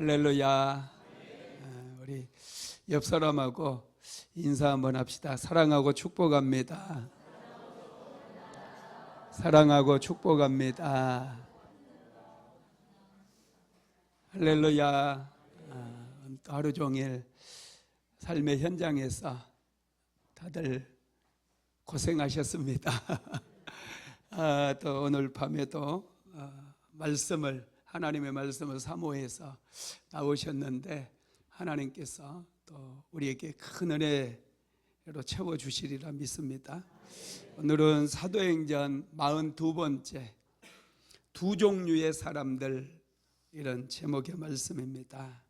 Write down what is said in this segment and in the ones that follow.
할렐루야. 우리 옆 사람하고 인사 한번 합시다. 사랑하고 축복합니다. 사랑하고 축복합니다. 할렐루야. 하루 종일 삶의 현장에서 다들 고생하셨습니다. 또 오늘 밤에도 하나님의 말씀을 사모해서 나오셨는데 하나님께서 또 우리에게 큰 은혜로 채워주시리라 믿습니다. 오늘은 사도행전 42번째 두 종류의 사람들, 이런 제목의 말씀입니다.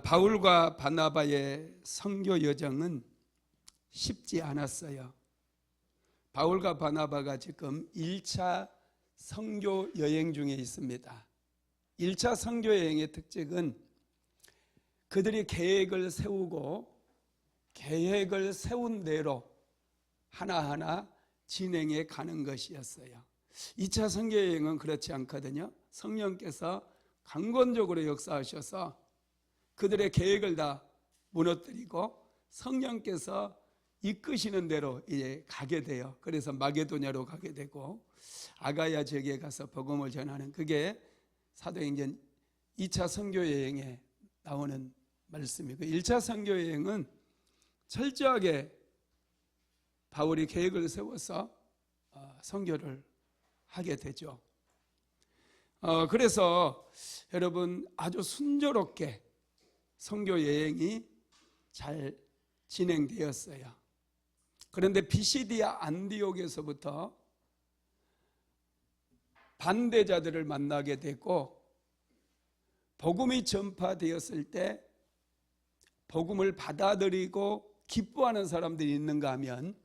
바울과 바나바의 선교 여정은 쉽지 않았어요. 바울과 바나바가 지금 1차 선교 여행 중에 있습니다. 1차 선교 여행의 특징은 그들이 계획을 세우고 계획을 세운 대로 하나하나 진행해 가는 것이었어요. 2차 선교 여행은 그렇지 않거든요. 성령께서 강권적으로 역사하셔서 그들의 계획을 다 무너뜨리고 성령께서 이끄시는 대로 이제 가게 돼요. 그래서 마게도냐로 가게 되고 아가야 지역에 가서 복음을 전하는, 그게 사도행전 2차 선교 여행에 나오는 말씀이고, 1차 선교 여행은 철저하게 바울이 계획을 세워서 선교를 하게 되죠. 그래서 여러분 아주 순조롭게 선교 여행이 잘 진행되었어요. 그런데 비시디아 안디옥에서부터 반대자들을 만나게 되고, 복음이 전파되었을 때 복음을 받아들이고 기뻐하는 사람들이 있는가 하면,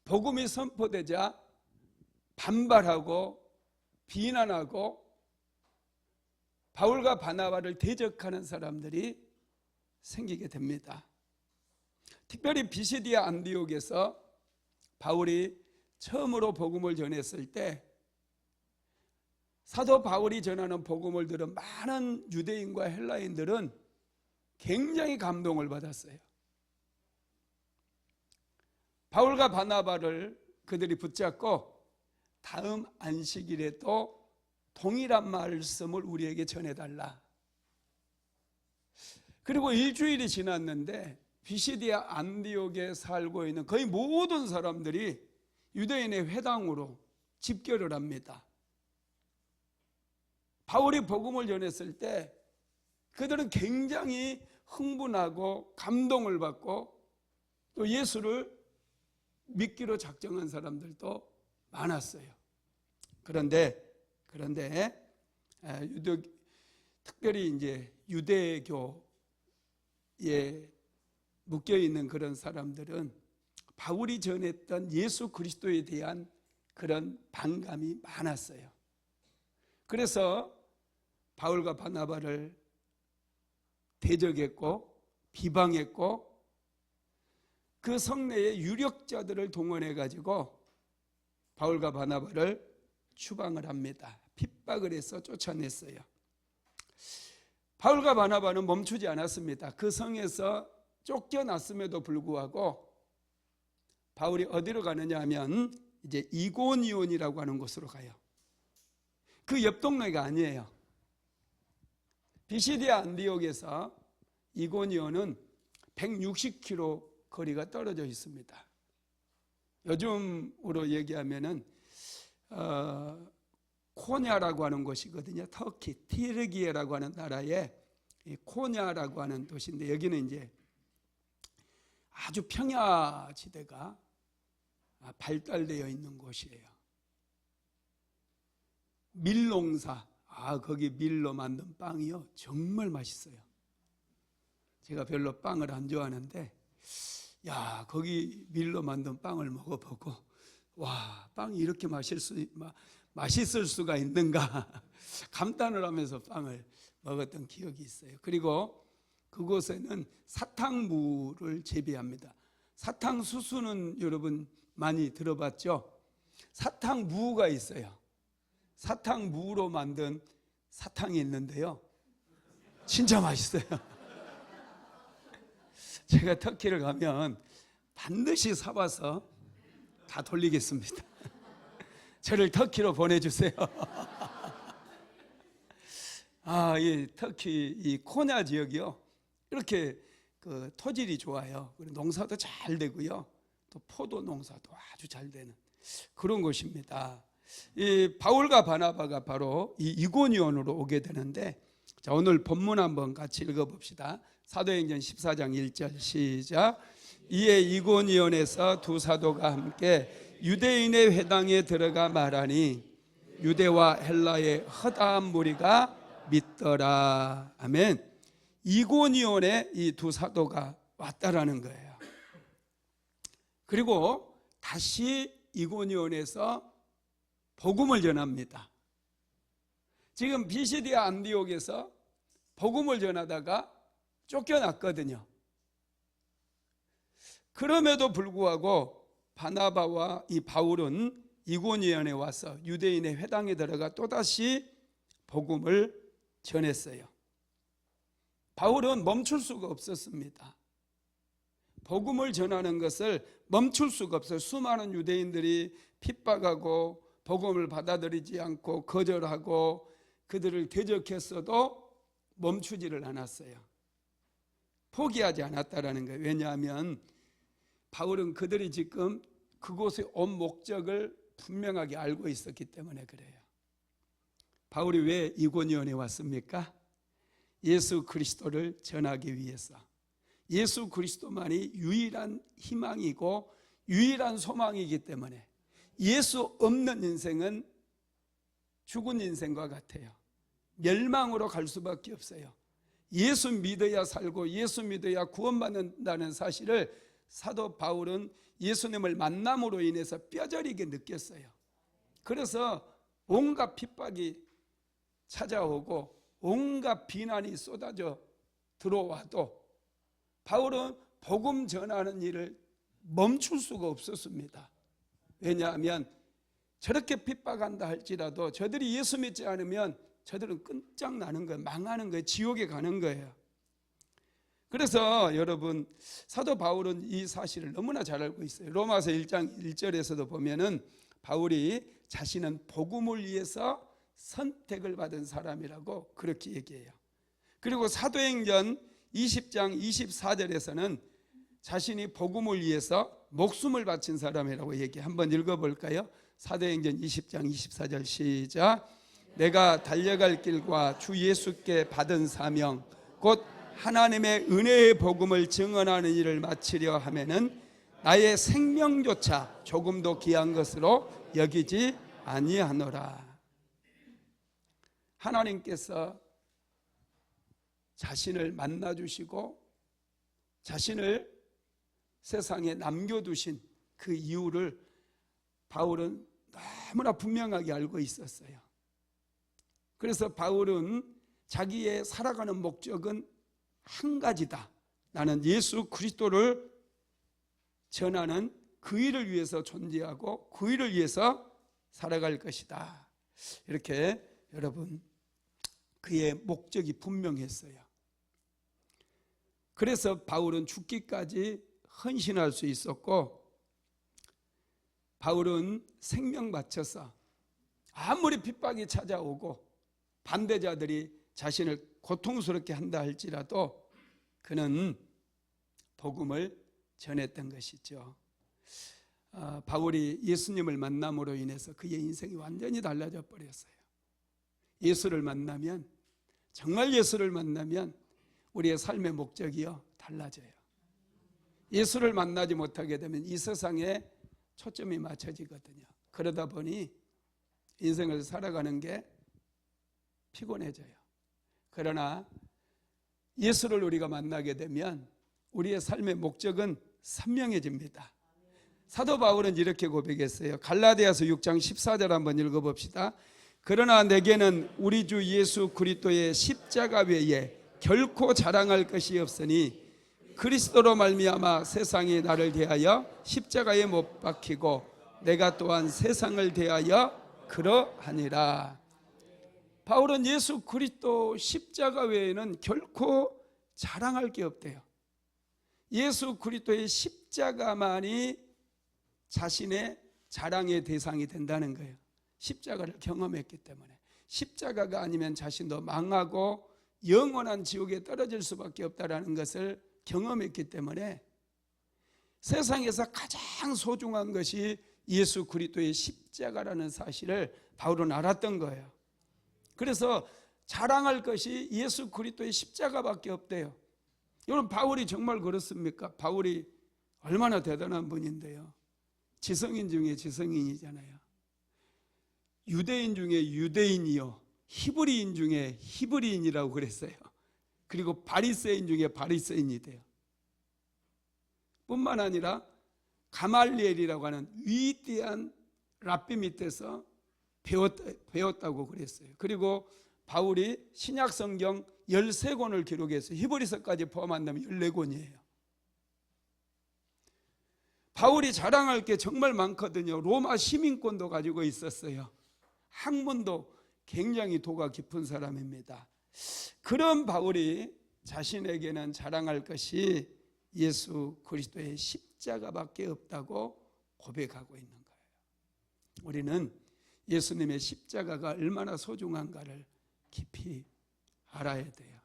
복음이 선포되자 반발하고 비난하고 바울과 바나바를 대적하는 사람들이 생기게 됩니다. 특별히 비시디아 안디옥에서 바울이 처음으로 복음을 전했을 때 사도 바울이 전하는 복음을 들은 많은 유대인과 헬라인들은 굉장히 감동을 받았어요. 바울과 바나바를 그들이 붙잡고 다음 안식일에도 동일한 말씀을 우리에게 전해달라. 그리고 일주일이 지났는데 비시디아 안디옥에 살고 있는 거의 모든 사람들이 유대인의 회당으로 집결을 합니다. 바울이 복음을 전했을 때 그들은 굉장히 흥분하고 감동을 받고 또 예수를 믿기로 작정한 사람들도 많았어요. 그런데 특별히 이제 유대교에 묶여 있는 그런 사람들은 바울이 전했던 예수 그리스도에 대한 그런 반감이 많았어요. 그래서 바울과 바나바를 대적했고 비방했고 그 성내의 유력자들을 동원해 가지고 바울과 바나바를 추방을 합니다. 핍박을 해서 쫓아냈어요. 바울과 바나바는 멈추지 않았습니다. 그 성에서 쫓겨났음에도 불구하고 바울이 어디로 가느냐 하면 이제 이고니온이라고 하는 곳으로 가요. 그 옆 동네가 아니에요. 비시디아 안디옥에서 이고니온은 160km 거리가 떨어져 있습니다. 요즘으로 얘기하면은 코냐라고 하는 곳이거든요. 터키 티르기에라고 하는 나라의 코냐라고 하는 도시인데, 여기는 이제 아주 평야지대가 발달되어 있는 곳이에요. 밀농사, 거기 밀로 만든 빵이요 정말 맛있어요. 제가 별로 빵을 안 좋아하는데 거기 밀로 만든 빵을 먹어보고 빵이 이렇게 맛있을 수가 있는가 감탄을 하면서 빵을 먹었던 기억이 있어요. 그리고 그곳에는 사탕무를 재배합니다. 사탕수수는 여러분 많이 들어봤죠? 사탕무가 있어요. 사탕무로 만든 사탕이 있는데요, 진짜 맛있어요. 제가 터키를 가면 반드시 사와서 다 돌리겠습니다. 저를 터키로 보내주세요. 이 터키 이 코냐 지역이요, 이렇게 그 토질이 좋아요. 그리고 농사도 잘 되고요, 또 포도 농사도 아주 잘 되는 그런 곳입니다. 이 바울과 바나바가 바로 이 이고니온으로 오게 되는데, 자, 오늘 본문 한번 같이 읽어봅시다. 사도행전 14장 1절 시작. 이에 이고니온에서 두 사도가 함께 유대인의 회당에 들어가 말하니 유대와 헬라의 허다한 무리가 믿더라. 아멘. 이고니온에 이 두 사도가 왔다라는 거예요. 그리고 다시 이고니온에서 복음을 전합니다. 지금 비시디아 안디옥에서 복음을 전하다가 쫓겨났거든요. 그럼에도 불구하고 바나바와 이 바울은 이고니온에 와서 유대인의 회당에 들어가 또다시 복음을 전했어요. 바울은 멈출 수가 없었습니다. 복음을 전하는 것을 멈출 수가 없어요. 수많은 유대인들이 핍박하고 복음을 받아들이지 않고 거절하고 그들을 대적했어도 멈추지를 않았어요. 포기하지 않았다라는 거예요. 왜냐하면 바울은 그들이 지금 그곳에 온 목적을 분명하게 알고 있었기 때문에 그래요. 바울이 왜 이고니온에 왔습니까? 예수 그리스도를 전하기 위해서. 예수 그리스도만이 유일한 희망이고 유일한 소망이기 때문에 예수 없는 인생은 죽은 인생과 같아요. 멸망으로 갈 수밖에 없어요. 예수 믿어야 살고 예수 믿어야 구원받는다는 사실을 사도 바울은 예수님을 만남으로 인해서 뼈저리게 느꼈어요. 그래서 온갖 핍박이 찾아오고 온갖 비난이 쏟아져 들어와도 바울은 복음 전하는 일을 멈출 수가 없었습니다. 왜냐하면 저렇게 핍박한다 할지라도 저들이 예수 믿지 않으면 저들은 끝장나는 거예요. 망하는 거예요. 지옥에 가는 거예요. 그래서 여러분, 사도 바울은 이 사실을 너무나 잘 알고 있어요. 로마서 1장 1절에서도 보면은 바울이 자신은 복음을 위해서 선택을 받은 사람이라고 그렇게 얘기해요. 그리고 사도행전 20장 24절에서는 자신이 복음을 위해서 목숨을 바친 사람이라고 얘기해. 한번 읽어볼까요? 사도행전 20장 24절 시작. 내가 달려갈 길과 주 예수께 받은 사명 곧 하나님의 은혜의 복음을 증언하는 일을 마치려 하면은 나의 생명조차 조금도 귀한 것으로 여기지 아니하노라. 하나님께서 자신을 만나주시고 자신을 세상에 남겨두신 그 이유를 바울은 너무나 분명하게 알고 있었어요. 그래서 바울은 자기의 살아가는 목적은 한 가지다. 나는 예수 그리스도를 전하는 그 일을 위해서 존재하고 그 일을 위해서 살아갈 것이다. 이렇게 여러분, 그의 목적이 분명했어요. 그래서 바울은 죽기까지 헌신할 수 있었고, 바울은 생명 바쳐서 아무리 핍박이 찾아오고 반대자들이 자신을 고통스럽게 한다 할지라도 그는 복음을 전했던 것이죠. 바울이 예수님을 만남으로 인해서 그의 인생이 완전히 달라져 버렸어요. 예수를 만나면, 정말 예수를 만나면 우리의 삶의 목적이요 달라져요. 예수를 만나지 못하게 되면 이 세상에 초점이 맞춰지거든요. 그러다 보니 인생을 살아가는 게 피곤해져요. 그러나 예수를 우리가 만나게 되면 우리의 삶의 목적은 선명해집니다. 사도 바울은 이렇게 고백했어요. 갈라디아서 6장 14절 한번 읽어봅시다. 그러나 내게는 우리 주 예수 그리스도의 십자가 외에 결코 자랑할 것이 없으니 그리스도로 말미암아 세상이 나를 대하여 십자가에 못 박히고 내가 또한 세상을 대하여 그러하니라. 바울은 예수 그리스도 십자가 외에는 결코 자랑할 게 없대요. 예수 그리스도의 십자가만이 자신의 자랑의 대상이 된다는 거예요. 십자가를 경험했기 때문에. 십자가가 아니면 자신도 망하고 영원한 지옥에 떨어질 수밖에 없다는 것을 경험했기 때문에 세상에서 가장 소중한 것이 예수 그리스도의 십자가라는 사실을 바울은 알았던 거예요. 그래서 자랑할 것이 예수 그리스도의 십자가밖에 없대요. 여러분, 바울이 정말 그렇습니까? 바울이 얼마나 대단한 분인데요. 지성인 중에 지성인이잖아요. 유대인 중에 유대인이요, 히브리인 중에 히브리인이라고 그랬어요. 그리고 바리새인 중에 바리새인이 돼요. 뿐만 아니라 가말리엘이라고 하는 위대한 랍비 밑에서 배웠다고 그랬어요. 그리고 바울이 신약 성경 13권을 기록해서 히브리서까지 포함한다면 14권이에요. 바울이 자랑할 게 정말 많거든요. 로마 시민권도 가지고 있었어요. 학문도 굉장히 도가 깊은 사람입니다. 그런 바울이 자신에게는 자랑할 것이 예수 그리스도의 십자가밖에 없다고 고백하고 있는 거예요. 우리는 예수님의 십자가가 얼마나 소중한가를 깊이 알아야 돼요.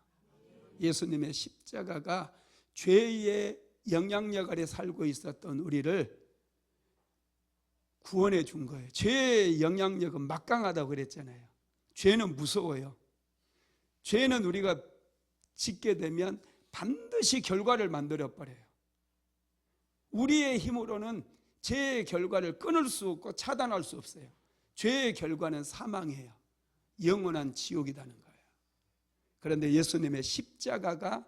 예수님의 십자가가 죄의 영향력 아래 살고 있었던 우리를 구원해 준 거예요. 죄의 영향력은 막강하다고 그랬잖아요. 죄는 무서워요. 죄는 우리가 짓게 되면 반드시 결과를 만들어 버려요. 우리의 힘으로는 죄의 결과를 끊을 수 없고 차단할 수 없어요. 죄의 결과는 사망이에요. 영원한 지옥이라는 거예요. 그런데 예수님의 십자가가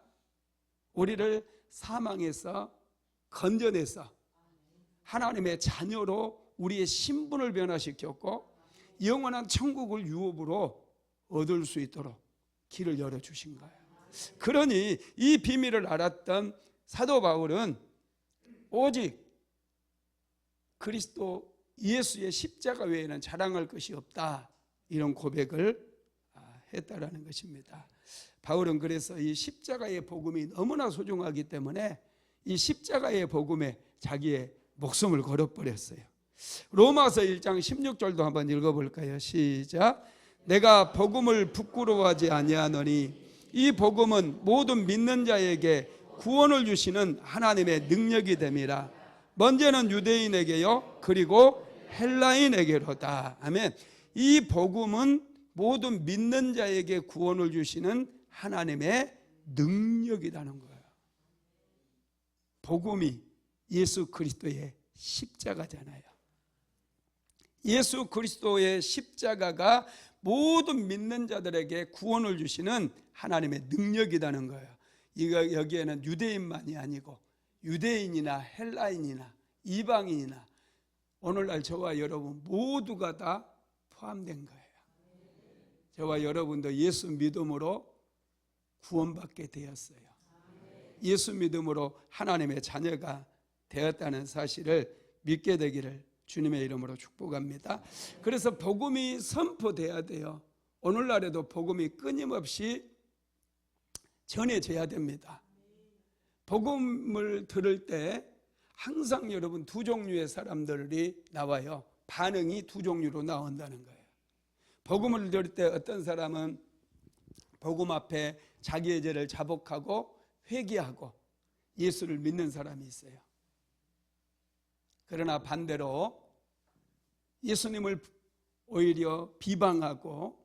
우리를 사망에서 건져내서 하나님의 자녀로 우리의 신분을 변화시켰고 영원한 천국을 유업으로 얻을 수 있도록 길을 열어주신 거예요. 그러니 이 비밀을 알았던 사도 바울은 오직 그리스도 예수의 십자가 외에는 자랑할 것이 없다, 이런 고백을 했다라는 것입니다. 바울은 그래서 이 십자가의 복음이 너무나 소중하기 때문에 이 십자가의 복음에 자기의 목숨을 걸어버렸어요. 로마서 1장 16절도 한번 읽어볼까요? 시작. 내가 복음을 부끄러워하지 아니하노니 이 복음은 모든 믿는 자에게 구원을 주시는 하나님의 능력이 됨이라. 먼저는 유대인에게요, 그리고 헬라인에게로다. 아멘. 이 복음은 모든 믿는 자에게 구원을 주시는 하나님의 능력이라는 거예요. 복음이 예수 그리스도의 십자가잖아요. 예수 그리스도의 십자가가 모든 믿는 자들에게 구원을 주시는 하나님의 능력이라는 거예요. 이거 여기에는 유대인만이 아니고 유대인이나 헬라인이나 이방인이나 오늘날 저와 여러분 모두가 다 포함된 거예요. 저와 여러분도 예수 믿음으로 구원받게 되었어요. 예수 믿음으로 하나님의 자녀가 되었다는 사실을 믿게 되기를 주님의 이름으로 축복합니다. 그래서 복음이 선포돼야 돼요. 오늘날에도 복음이 끊임없이 전해져야 됩니다. 복음을 들을 때 항상 여러분 두 종류의 사람들이 나와요. 반응이 두 종류로 나온다는 거예요. 복음을 들을 때 어떤 사람은 복음 앞에 자기의 죄를 자복하고 회개하고 예수를 믿는 사람이 있어요. 그러나 반대로 예수님을 오히려 비방하고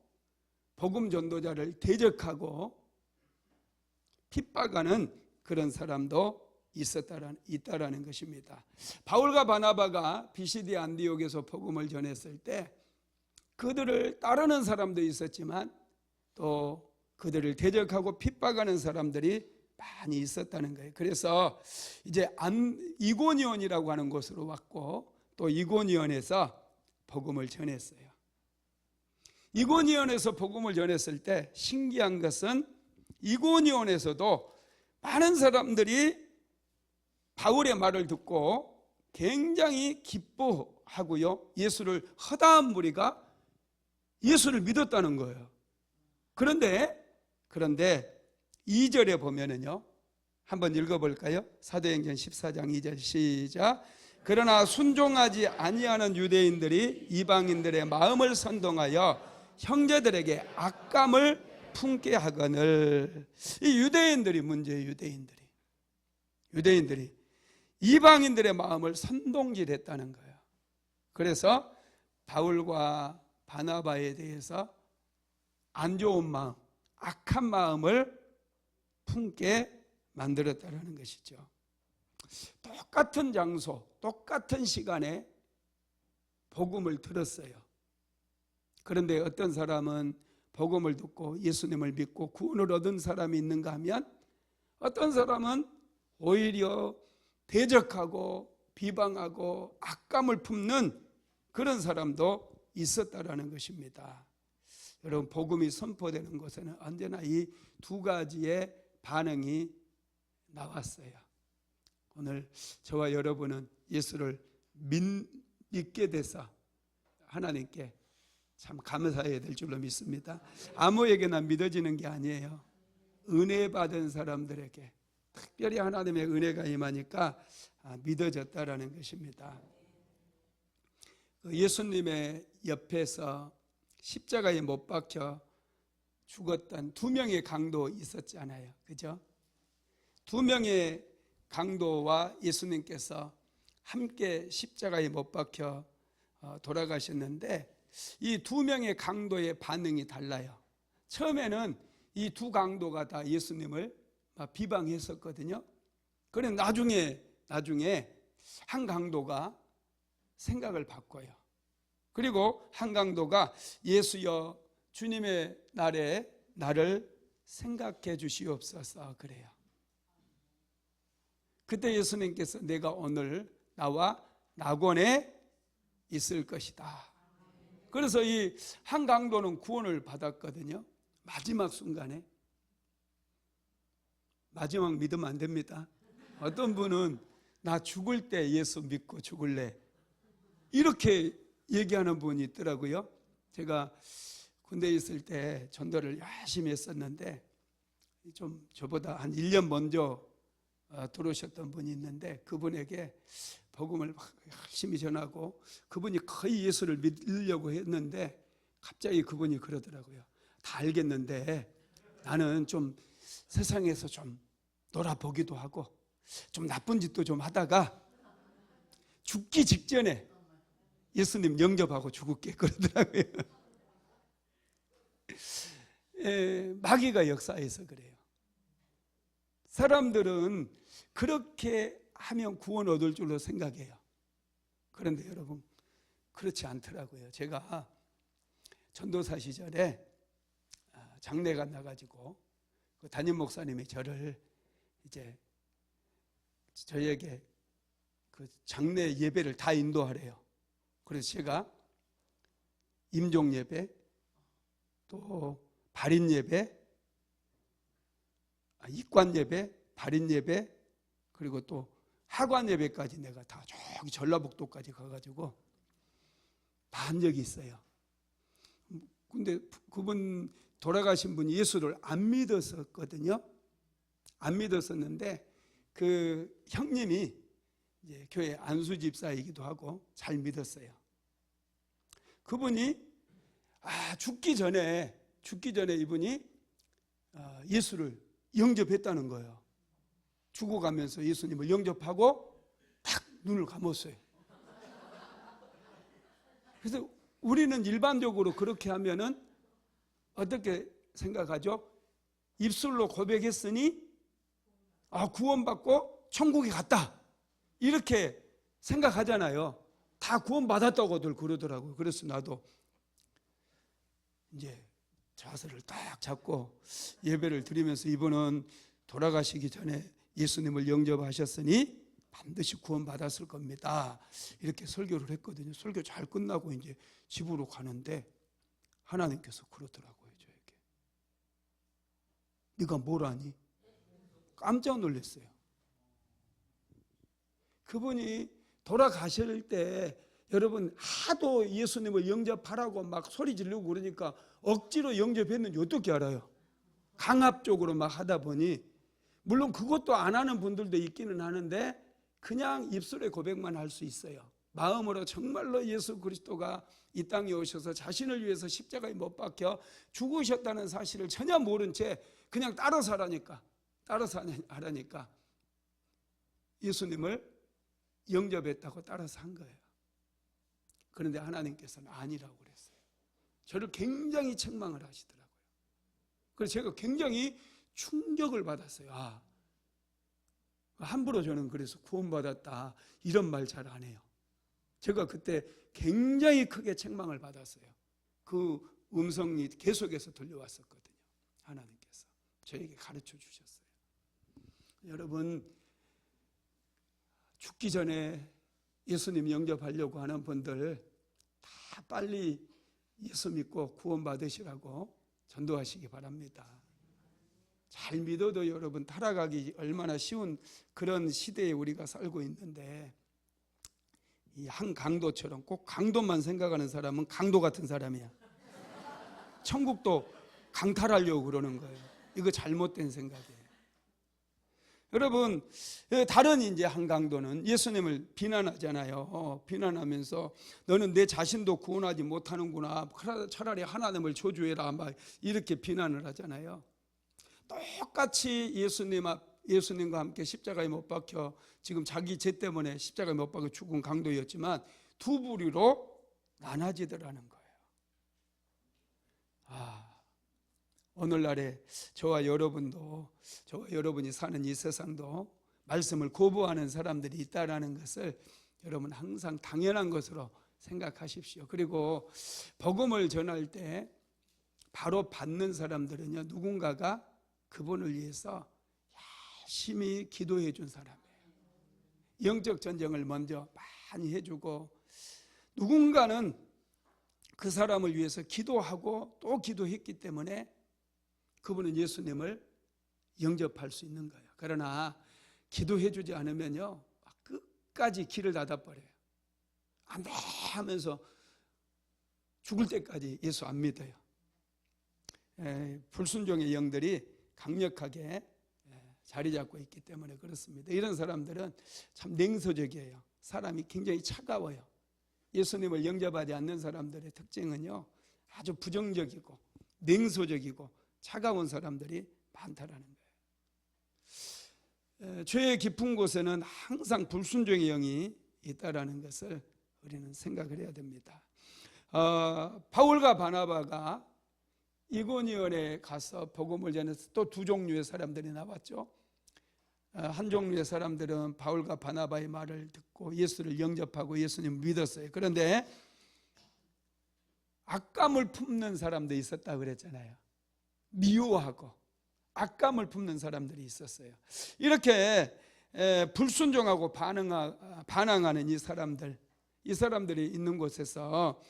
복음 전도자를 대적하고 핍박하는 그런 사람도 있다라는 것입니다. 바울과 바나바가 비시디 안디옥에서 복음을 전했을 때 그들을 따르는 사람도 있었지만 또 그들을 대적하고 핍박하는 사람들이 많이 있었다는 거예요. 그래서 이제 이고니온이라고 하는 곳으로 왔고 또 이고니온에서 복음을 전했어요. 이고니온에서 복음을 전했을 때 신기한 것은 이고니온에서도 많은 사람들이 바울의 말을 듣고 굉장히 기뻐하고요, 예수를 허다한 무리가 예수를 믿었다는 거예요. 그런데 2절에 보면은요, 한번 읽어볼까요? 사도행전 14장 2절 시작. 그러나 순종하지 아니하는 유대인들이 이방인들의 마음을 선동하여 형제들에게 악감을 품게 하거늘. 이 유대인들이 문제예요. 유대인들이 이방인들의 마음을 선동질했다는 거예요. 그래서 바울과 바나바에 대해서 안 좋은 마음, 악한 마음을 품게 만들었다는 것이죠. 똑같은 장소, 똑같은 시간에 복음을 들었어요. 그런데 어떤 사람은 복음을 듣고 예수님을 믿고 구원을 얻은 사람이 있는가 하면, 어떤 사람은 오히려 대적하고 비방하고 악감을 품는 그런 사람도 있었다라는 것입니다. 여러분, 복음이 선포되는 곳에는 언제나 이 두 가지의 반응이 나왔어요. 오늘 저와 여러분은 예수를 믿게 돼서 하나님께 참 감사해야 될 줄로 믿습니다. 아무에게나 믿어지는 게 아니에요. 은혜 받은 사람들에게 특별히 하나님의 은혜가 임하니까 믿어졌다라는 것입니다. 예수님의 옆에서 십자가에 못 박혀 죽었던 두 명의 강도 있었잖아요. 그죠? 두 명의 강도와 예수님께서 함께 십자가에 못 박혀 돌아가셨는데, 이 두 명의 강도의 반응이 달라요. 처음에는 이 두 강도가 다 예수님을 비방했었거든요. 그런데 나중에 한 강도가 생각을 바꿔요. 그리고 한 강도가 예수여, 주님의 날에 나를 생각해 주시옵소서 그래요. 그때 예수님께서 내가 오늘 나와 낙원에 있을 것이다. 그래서 이 한 강도는 구원을 받았거든요. 마지막 순간에. 마지막 믿으면 안 됩니다. 어떤 분은 나 죽을 때 예수 믿고 죽을래, 이렇게 얘기하는 분이 있더라고요. 제가 군대에 있을 때 전도를 열심히 했었는데, 좀 저보다 한 1년 먼저 들어오셨던 분이 있는데, 그분에게 복음을 열심히 전하고 그분이 거의 예수를 믿으려고 했는데, 갑자기 그분이 그러더라고요. 다 알겠는데 나는 좀 세상에서 좀 놀아보기도 하고 좀 나쁜 짓도 좀 하다가 죽기 직전에 예수님 영접하고 죽을게 그러더라고요. 마귀가 역사해서 그래요. 사람들은 그렇게 하면 구원 얻을 줄로 생각해요. 그런데 여러분, 그렇지 않더라고요. 제가 전도사 시절에 장례가 나가지고 그 담임 목사님이 저를 이제 저에게 그 장례 예배를 다 인도하래요. 그래서 제가 임종 예배, 또 발인 예배, 입관 예배, 발인 예배, 그리고 또 하관 예배까지 내가 다 저기 전라북도까지 가가지고 다 한 적이 있어요. 근데 그분 돌아가신 분이 예수를 안 믿었었거든요. 안 믿었었는데 그 형님이 이제 교회 안수 집사이기도 하고 잘 믿었어요. 그분이 죽기 전에 이분이 예수를 영접했다는 거예요. 죽어가면서 예수님을 영접하고 딱 눈을 감았어요. 그래서 우리는 일반적으로 그렇게 하면은 어떻게 생각하죠? 입술로 고백했으니 구원받고 천국에 갔다, 이렇게 생각하잖아요. 다 구원받았다고들 그러더라고요. 그래서 나도 이제 자세를 딱 잡고 예배를 드리면서, 이분은 돌아가시기 전에 예수님을 영접하셨으니 반드시 구원받았을 겁니다, 이렇게 설교를 했거든요. 설교 잘 끝나고 이제 집으로 가는데 하나님께서 그러더라고요. 저에게 네가 뭘 아니? 깜짝 놀랐어요. 그분이 돌아가실 때 여러분 하도 예수님을 영접하라고 막 소리 지르고 그러니까 억지로 영접했는지 어떻게 알아요? 강압적으로 막 하다 보니, 물론 그것도 안 하는 분들도 있기는 하는데 그냥 입술의 고백만 할 수 있어요. 마음으로 정말로 예수 그리스도가 이 땅에 오셔서 자신을 위해서 십자가에 못 박혀 죽으셨다는 사실을 전혀 모른 채 그냥 따라서 하라니까 예수님을 영접했다고 따라서 한 거예요. 그런데 하나님께서는 아니라고 그랬어요. 저를 굉장히 책망을 하시더라고요. 그래서 제가 굉장히 충격을 받았어요. 함부로 저는 그래서 구원받았다 이런 말 잘 안 해요. 제가 그때 굉장히 크게 책망을 받았어요. 그 음성이 계속해서 들려왔었거든요. 하나님께서 저에게 가르쳐 주셨어요. 여러분, 죽기 전에 예수님 영접하려고 하는 분들 다 빨리 예수 믿고 구원 받으시라고 전도하시기 바랍니다. 잘 믿어도 여러분 타락하기 얼마나 쉬운 그런 시대에 우리가 살고 있는데, 이 한 강도처럼 꼭 강도만 생각하는 사람은 강도 같은 사람이야. 천국도 강탈하려고 그러는 거예요. 이거 잘못된 생각이에요. 여러분, 다른 이제 한 강도는 예수님을 비난하잖아요. 비난하면서 너는 내 자신도 구원하지 못하는구나, 차라리 하나님을 저주해라, 막 이렇게 비난을 하잖아요. 똑같이 예수님과 함께 십자가에 못 박혀 지금 자기 죄 때문에 십자가에 못 박혀 죽은 강도였지만 두 부류로 나눠지더라는 거예요. 오늘날에 저와 여러분이 사는 이 세상도 말씀을 거부하는 사람들이 있다라는 것을 여러분 항상 당연한 것으로 생각하십시오. 그리고 복음을 전할 때 바로 받는 사람들은요, 누군가가 그분을 위해서 열심히 기도해 준 사람이에요. 영적 전쟁을 먼저 많이 해주고, 누군가는 그 사람을 위해서 기도하고 또 기도했기 때문에 그분은 예수님을 영접할 수 있는 거예요. 그러나 기도해 주지 않으면요, 끝까지 길을 닫아버려요. 안 돼 하면서 죽을 때까지 예수 안 믿어요. 불순종의 영들이 강력하게 자리 잡고 있기 때문에 그렇습니다. 이런 사람들은 참 냉소적이에요. 사람이 굉장히 차가워요. 예수님을 영접하지 않는 사람들의 특징은요, 아주 부정적이고 냉소적이고 차가운 사람들이 많다라는 거예요. 죄의 깊은 곳에는 항상 불순종의 영이 있다라는 것을 우리는 생각을 해야 됩니다. 바울과 바나바가 이고니온에 가서 복음을 전해서 또 두 종류의 사람들이 나왔죠. 한 종류의 사람들은 바울과 바나바의 말을 듣고 예수를 영접하고 예수님을 믿었어요. 그런데 악감을 품는 사람도 있었다고 그랬잖아요. 미워하고 악감을 품는 사람들이 있었어요. 이렇게 불순종하고 반항하는 이 사람들이 있는 곳에서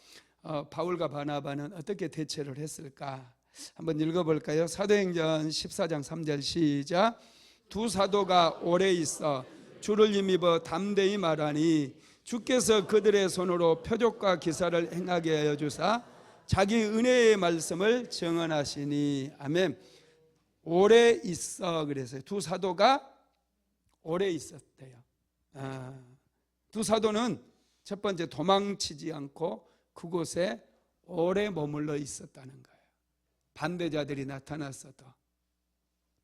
바울과 바나바는 어떻게 대처를 했을까? 한번 읽어볼까요? 사도행전 14장 3절 시작. 두 사도가 오래 있어 주를 힘입어 담대히 말하니 주께서 그들의 손으로 표적과 기사를 행하게 하여 주사 자기 은혜의 말씀을 증언하시니. 아멘. 오래 있어 그래서요. 두 사도가 오래 있었대요. 두 사도는 첫 번째 도망치지 않고 그곳에 오래 머물러 있었다는 거예요. 반대자들이 나타났어도,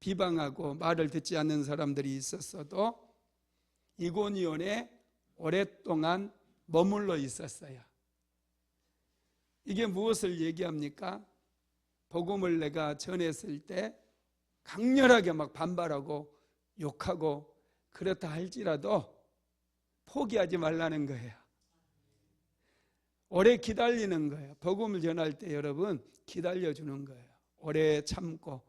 비방하고 말을 듣지 않는 사람들이 있었어도 이고니온에 오랫동안 머물러 있었어요. 이게 무엇을 얘기합니까? 복음을 내가 전했을 때 강렬하게 막 반발하고 욕하고 그렇다 할지라도 포기하지 말라는 거예요. 오래 기다리는 거예요. 복음을 전할 때 여러분 기다려주는 거예요. 오래 참고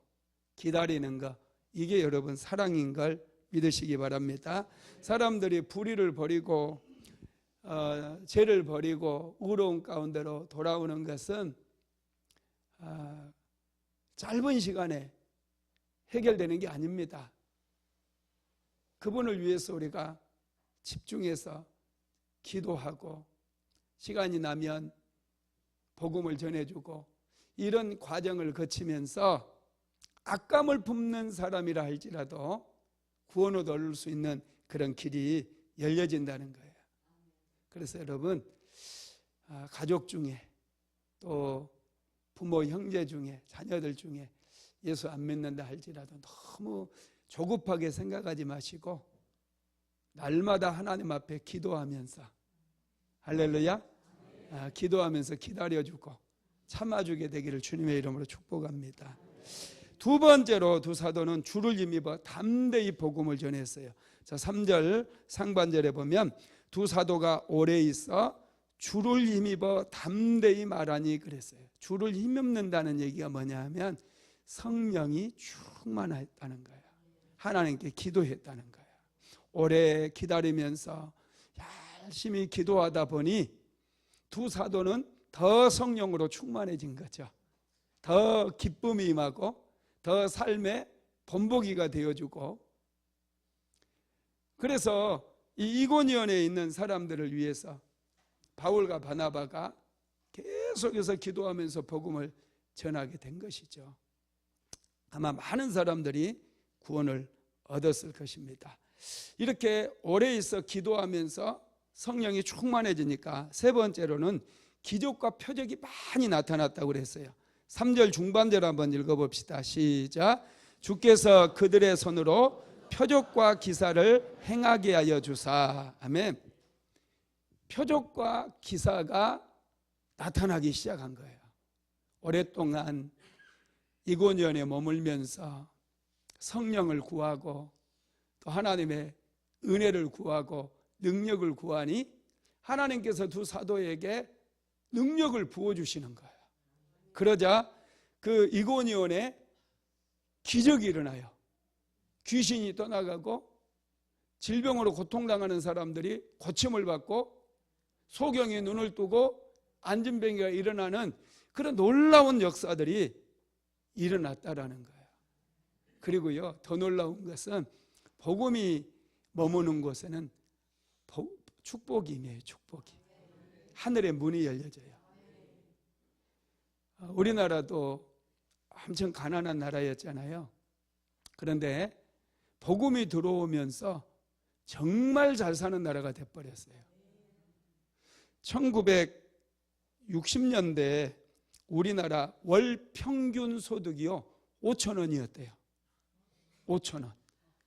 기다리는 거, 이게 여러분 사랑인 걸 믿으시기 바랍니다. 사람들이 불의를 버리고 죄를 버리고 의로운 가운데로 돌아오는 것은 짧은 시간에 해결되는 게 아닙니다. 그분을 위해서 우리가 집중해서 기도하고 시간이 나면 복음을 전해주고 이런 과정을 거치면서 악감을 품는 사람이라 할지라도 구원을 얻을 수 있는 그런 길이 열려진다는 거예요. 그래서 여러분, 가족 중에 또 부모 형제 중에 자녀들 중에 예수 안 믿는다 할지라도 너무 조급하게 생각하지 마시고 날마다 하나님 앞에 기도하면서, 할렐루야, 기도하면서 기다려주고 참아주게 되기를 주님의 이름으로 축복합니다. 두 번째로 두 사도는 주를 힘입어 담대히 복음을 전했어요. 자, 3절 상반절에 보면 두 사도가 오래 있어 주를 힘입어 담대히 말하니 그랬어요. 주를 힘입는다는 얘기가 뭐냐 하면 성령이 충만했다는 거예요. 하나님께 기도했다는 거예요. 오래 기다리면서 열심히 기도하다 보니 두 사도는 더 성령으로 충만해진 거죠. 더 기쁨이 임하고 더 삶의 본보기가 되어주고, 그래서 이 이고니온에 있는 사람들을 위해서 바울과 바나바가 계속해서 기도하면서 복음을 전하게 된 것이죠. 아마 많은 사람들이 구원을 얻었을 것입니다. 이렇게 오래 있어 기도하면서 성령이 충만해지니까 세 번째로는 기적과 표적이 많이 나타났다고 그랬어요. 3절 중반절 한번 읽어봅시다. 시작. 주께서 그들의 손으로 표적과 기사를 행하게 하여 주사. 아멘. 표적과 기사가 나타나기 시작한 거예요. 오랫동안 이고니온에 머물면서 성령을 구하고 또 하나님의 은혜를 구하고 능력을 구하니 하나님께서 두 사도에게 능력을 부어주시는 거예요. 그러자 그 이고니온에 기적이 일어나요. 귀신이 떠나가고 질병으로 고통당하는 사람들이 고침을 받고 소경이 눈을 뜨고 안진병이가 일어나는 그런 놀라운 역사들이 일어났다라는 거예요. 그리고요, 더 놀라운 것은 복음이 머무는 곳에는 축복이 임해요. 축복이. 하늘의 문이 열려져요. 우리나라도 엄청 가난한 나라였잖아요. 그런데 복음이 들어오면서 정말 잘 사는 나라가 돼버렸어요. 1960년대 우리나라 월 평균 소득이요 5천 원이었대요. 5천 원.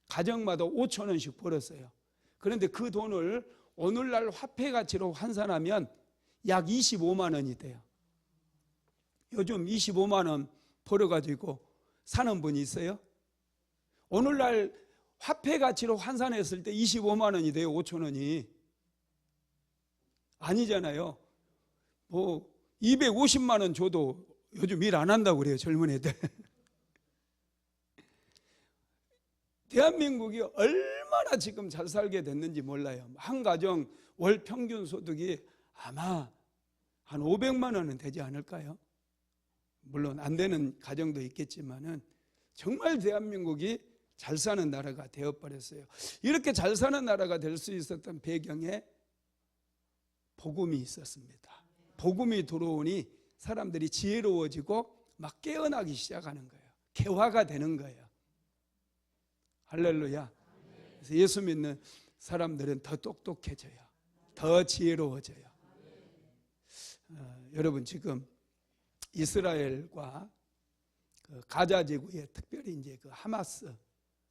가정마다 5천 원씩 벌었어요. 그런데 그 돈을 오늘날 화폐 가치로 환산하면 약 25만 원이 돼요. 요즘 25만 원 벌어가지고 사는 분이 있어요? 오늘날 화폐 가치로 환산했을 때 25만 원이 돼요. 5천 원이. 아니잖아요. 뭐 250만 원 줘도 요즘 일 안 한다고 그래요. 젊은 애들. 대한민국이 얼마나 지금 잘 살게 됐는지 몰라요. 한 가정 월 평균 소득이 아마 한 500만 원은 되지 않을까요? 물론 안 되는 가정도 있겠지만은 정말 대한민국이 잘 사는 나라가 되어버렸어요. 이렇게 잘 사는 나라가 될 수 있었던 배경에 복음이 있었습니다. 복음이 들어오니 사람들이 지혜로워지고 막 깨어나기 시작하는 거예요. 개화가 되는 거예요. 할렐루야. 그래서 예수 믿는 사람들은 더 똑똑해져요. 더 지혜로워져요. 여러분, 지금 이스라엘과 그 가자 지구에 특별히 이제 그 하마스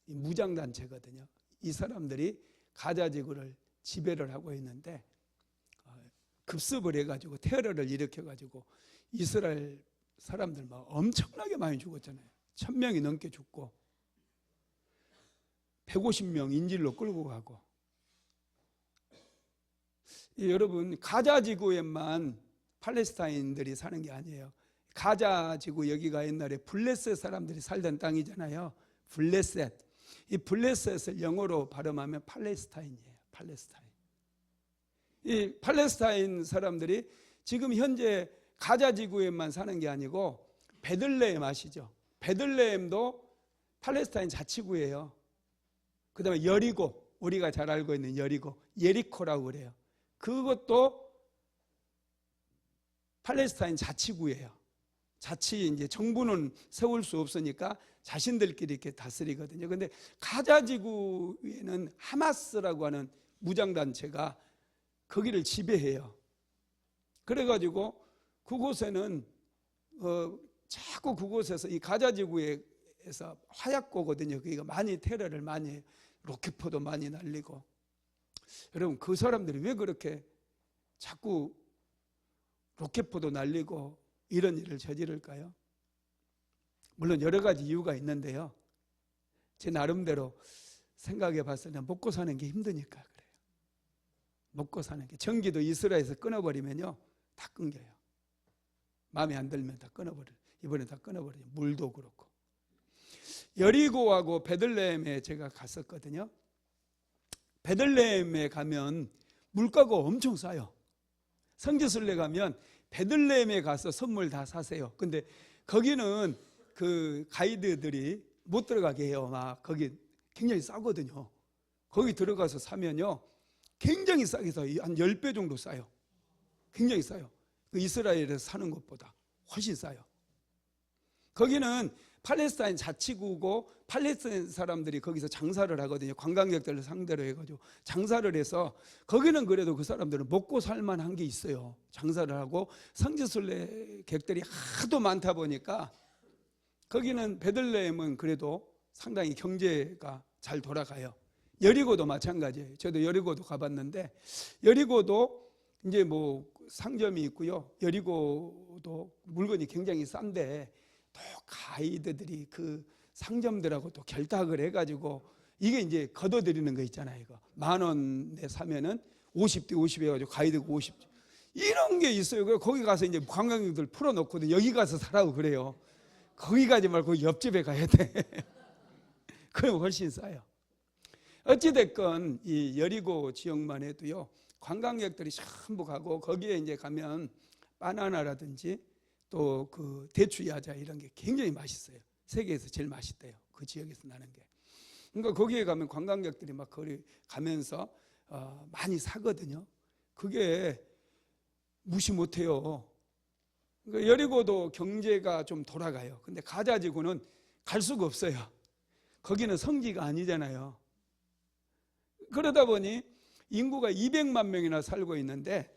무장단체거든요. 이 사람들이 가자 지구를 지배를 하고 있는데 급습을 해가지고 테러를 일으켜가지고 이스라엘 사람들 막 엄청나게 많이 죽었잖아요. 1000명이 넘게 죽고 150명 인질로 끌고 가고. 여러분, 가자 지구에만 팔레스타인들이 사는 게 아니에요. 가자 지구 여기가 옛날에 블레셋 사람들이 살던 땅이잖아요. 블레셋. 이 블레셋을 영어로 발음하면 팔레스타인이에요. 팔레스타인. 이 팔레스타인 사람들이 지금 현재 가자 지구에만 사는 게 아니고 베들레헴 아시죠? 베들레헴도 팔레스타인 자치구예요. 그 다음에 여리고, 우리가 잘 알고 있는 여리고, 예리코라고 그래요. 그것도 팔레스타인 자치구예요. 자치 이제 정부는 세울 수 없으니까 자신들끼리 이렇게 다스리거든요. 근데 가자 지구에는 하마스라고 하는 무장단체가 거기를 지배해요. 그래가지고 그곳에는 자꾸 그곳에서 이 가자 지구에서 화약고거든요. 그러니까 많이 테러를 많이 해요. 로켓포도 많이 날리고. 여러분 그 사람들이 왜 그렇게 자꾸 로켓포도 날리고 이런 일을 저지를까요? 물론 여러 가지 이유가 있는데요. 제 나름대로 생각해 봤을 때 먹고 사는 게 힘드니까 그래요. 먹고 사는 게. 전기도 이스라엘에서 끊어버리면요 다 끊겨요. 마음에 안 들면 다 끊어버려요. 이번에 다 끊어버려요. 물도 그렇고. 여리고하고 베들레헴에 제가 갔었거든요. 베들레헴에 가면 물가가 엄청 싸요. 성지순례 가면 베들레헴에 가서 선물 다 사세요. 근데 거기는 그 가이드들이 못 들어가게 해요. 막 거기 굉장히 싸거든요. 거기 들어가서 사면요 굉장히 싸게 사요. 한 10배 정도 싸요. 굉장히 싸요. 그 이스라엘에서 사는 것보다 훨씬 싸요. 거기는 팔레스타인 자치구고 팔레스타인 사람들이 거기서 장사를 하거든요. 관광객들을 상대로 해가지고 장사를 해서 거기는 그래도 그 사람들은 먹고 살만한 게 있어요. 장사를 하고 성지순례객들이 하도 많다 보니까 거기는 베들레헴은 그래도 상당히 경제가 잘 돌아가요. 여리고도 마찬가지예요. 저도 여리고도 가봤는데 여리고도 이제 뭐 상점이 있고요. 여리고도 물건이 굉장히 싼데 또 가이드들이 그 상점들하고 또 결탁을 해가지고 이게 이제 걷어들이는 거 있잖아요. 이거 10,000원에 사면은 50대 50 해가지고 가이드가 50 이런 게 있어요. 거기 가서 이제 관광객들 풀어놓거든. 여기 가서 사라고 그래요. 거기 가지 말고 옆집에 가야 돼. 그럼 훨씬 싸요. 어찌됐건 이 여리고 지역만 해도요 관광객들이 전부 가고 거기에 이제 가면 바나나라든지 또 그 대추 야자 이런 게 굉장히 맛있어요. 세계에서 제일 맛있대요. 그 지역에서 나는 게. 그러니까 거기에 가면 관광객들이 막 거기 가면서 많이 사거든요. 그게 무시 못해요. 그러니까 여리고도 경제가 좀 돌아가요. 근데 가자지구는 갈 수가 없어요. 거기는 성지가 아니잖아요. 그러다 보니 인구가 200만 명이나 살고 있는데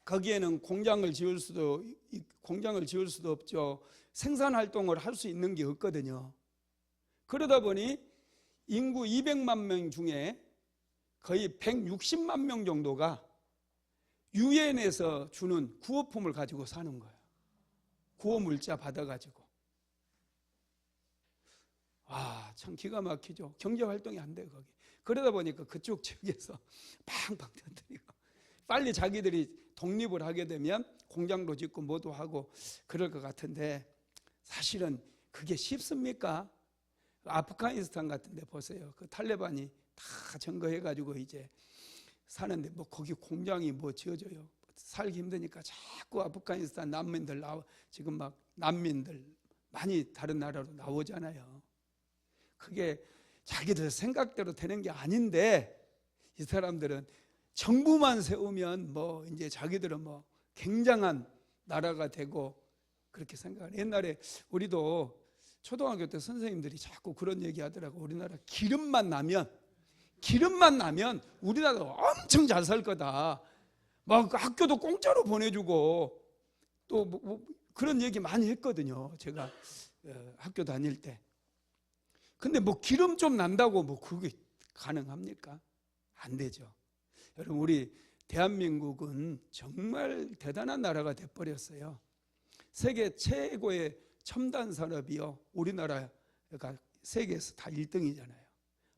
거기에는 공장을 지을 수도 없죠. 생산 활동을 할 수 있는 게 없거든요. 그러다 보니 인구 200만 명 중에 거의 160만 명 정도가 유엔에서 주는 구호품을 가지고 사는 거예요. 구호 물자 받아가지고. 참 기가 막히죠. 경제 활동이 안 돼요 거기. 그러다 보니까 그쪽 지역에서 팡팡 터뜨리고 빨리 자기들이 독립을 하게 되면 공장도 짓고 뭐도 하고 그럴 것 같은데 사실은 그게 쉽습니까? 아프가니스탄 같은 데 보세요. 그 탈레반이 다 점거해가지고 이제 사는데 뭐 거기 공장이 뭐 지어져요. 살기 힘드니까 자꾸 아프가니스탄 난민들 지금 막 난민들 많이 다른 나라로 나오잖아요. 그게 자기들 생각대로 되는 게 아닌데 이 사람들은 정부만 세우면 뭐 이제 자기들은 뭐 굉장한 나라가 되고 그렇게 생각을. 옛날에 우리도 초등학교 때 선생님들이 자꾸 그런 얘기 하더라고. 우리나라 기름만 나면 우리나라 엄청 잘 살 거다. 막 학교도 공짜로 보내주고 또 뭐 그런 얘기 많이 했거든요. 제가 학교 다닐 때. 근데 뭐 기름 좀 난다고 뭐 그게 가능합니까? 안 되죠. 여러분 우리 대한민국은 정말 대단한 나라가 돼버렸어요. 세계 최고의 첨단 산업이요. 우리나라가 세계에서 다 1등이잖아요.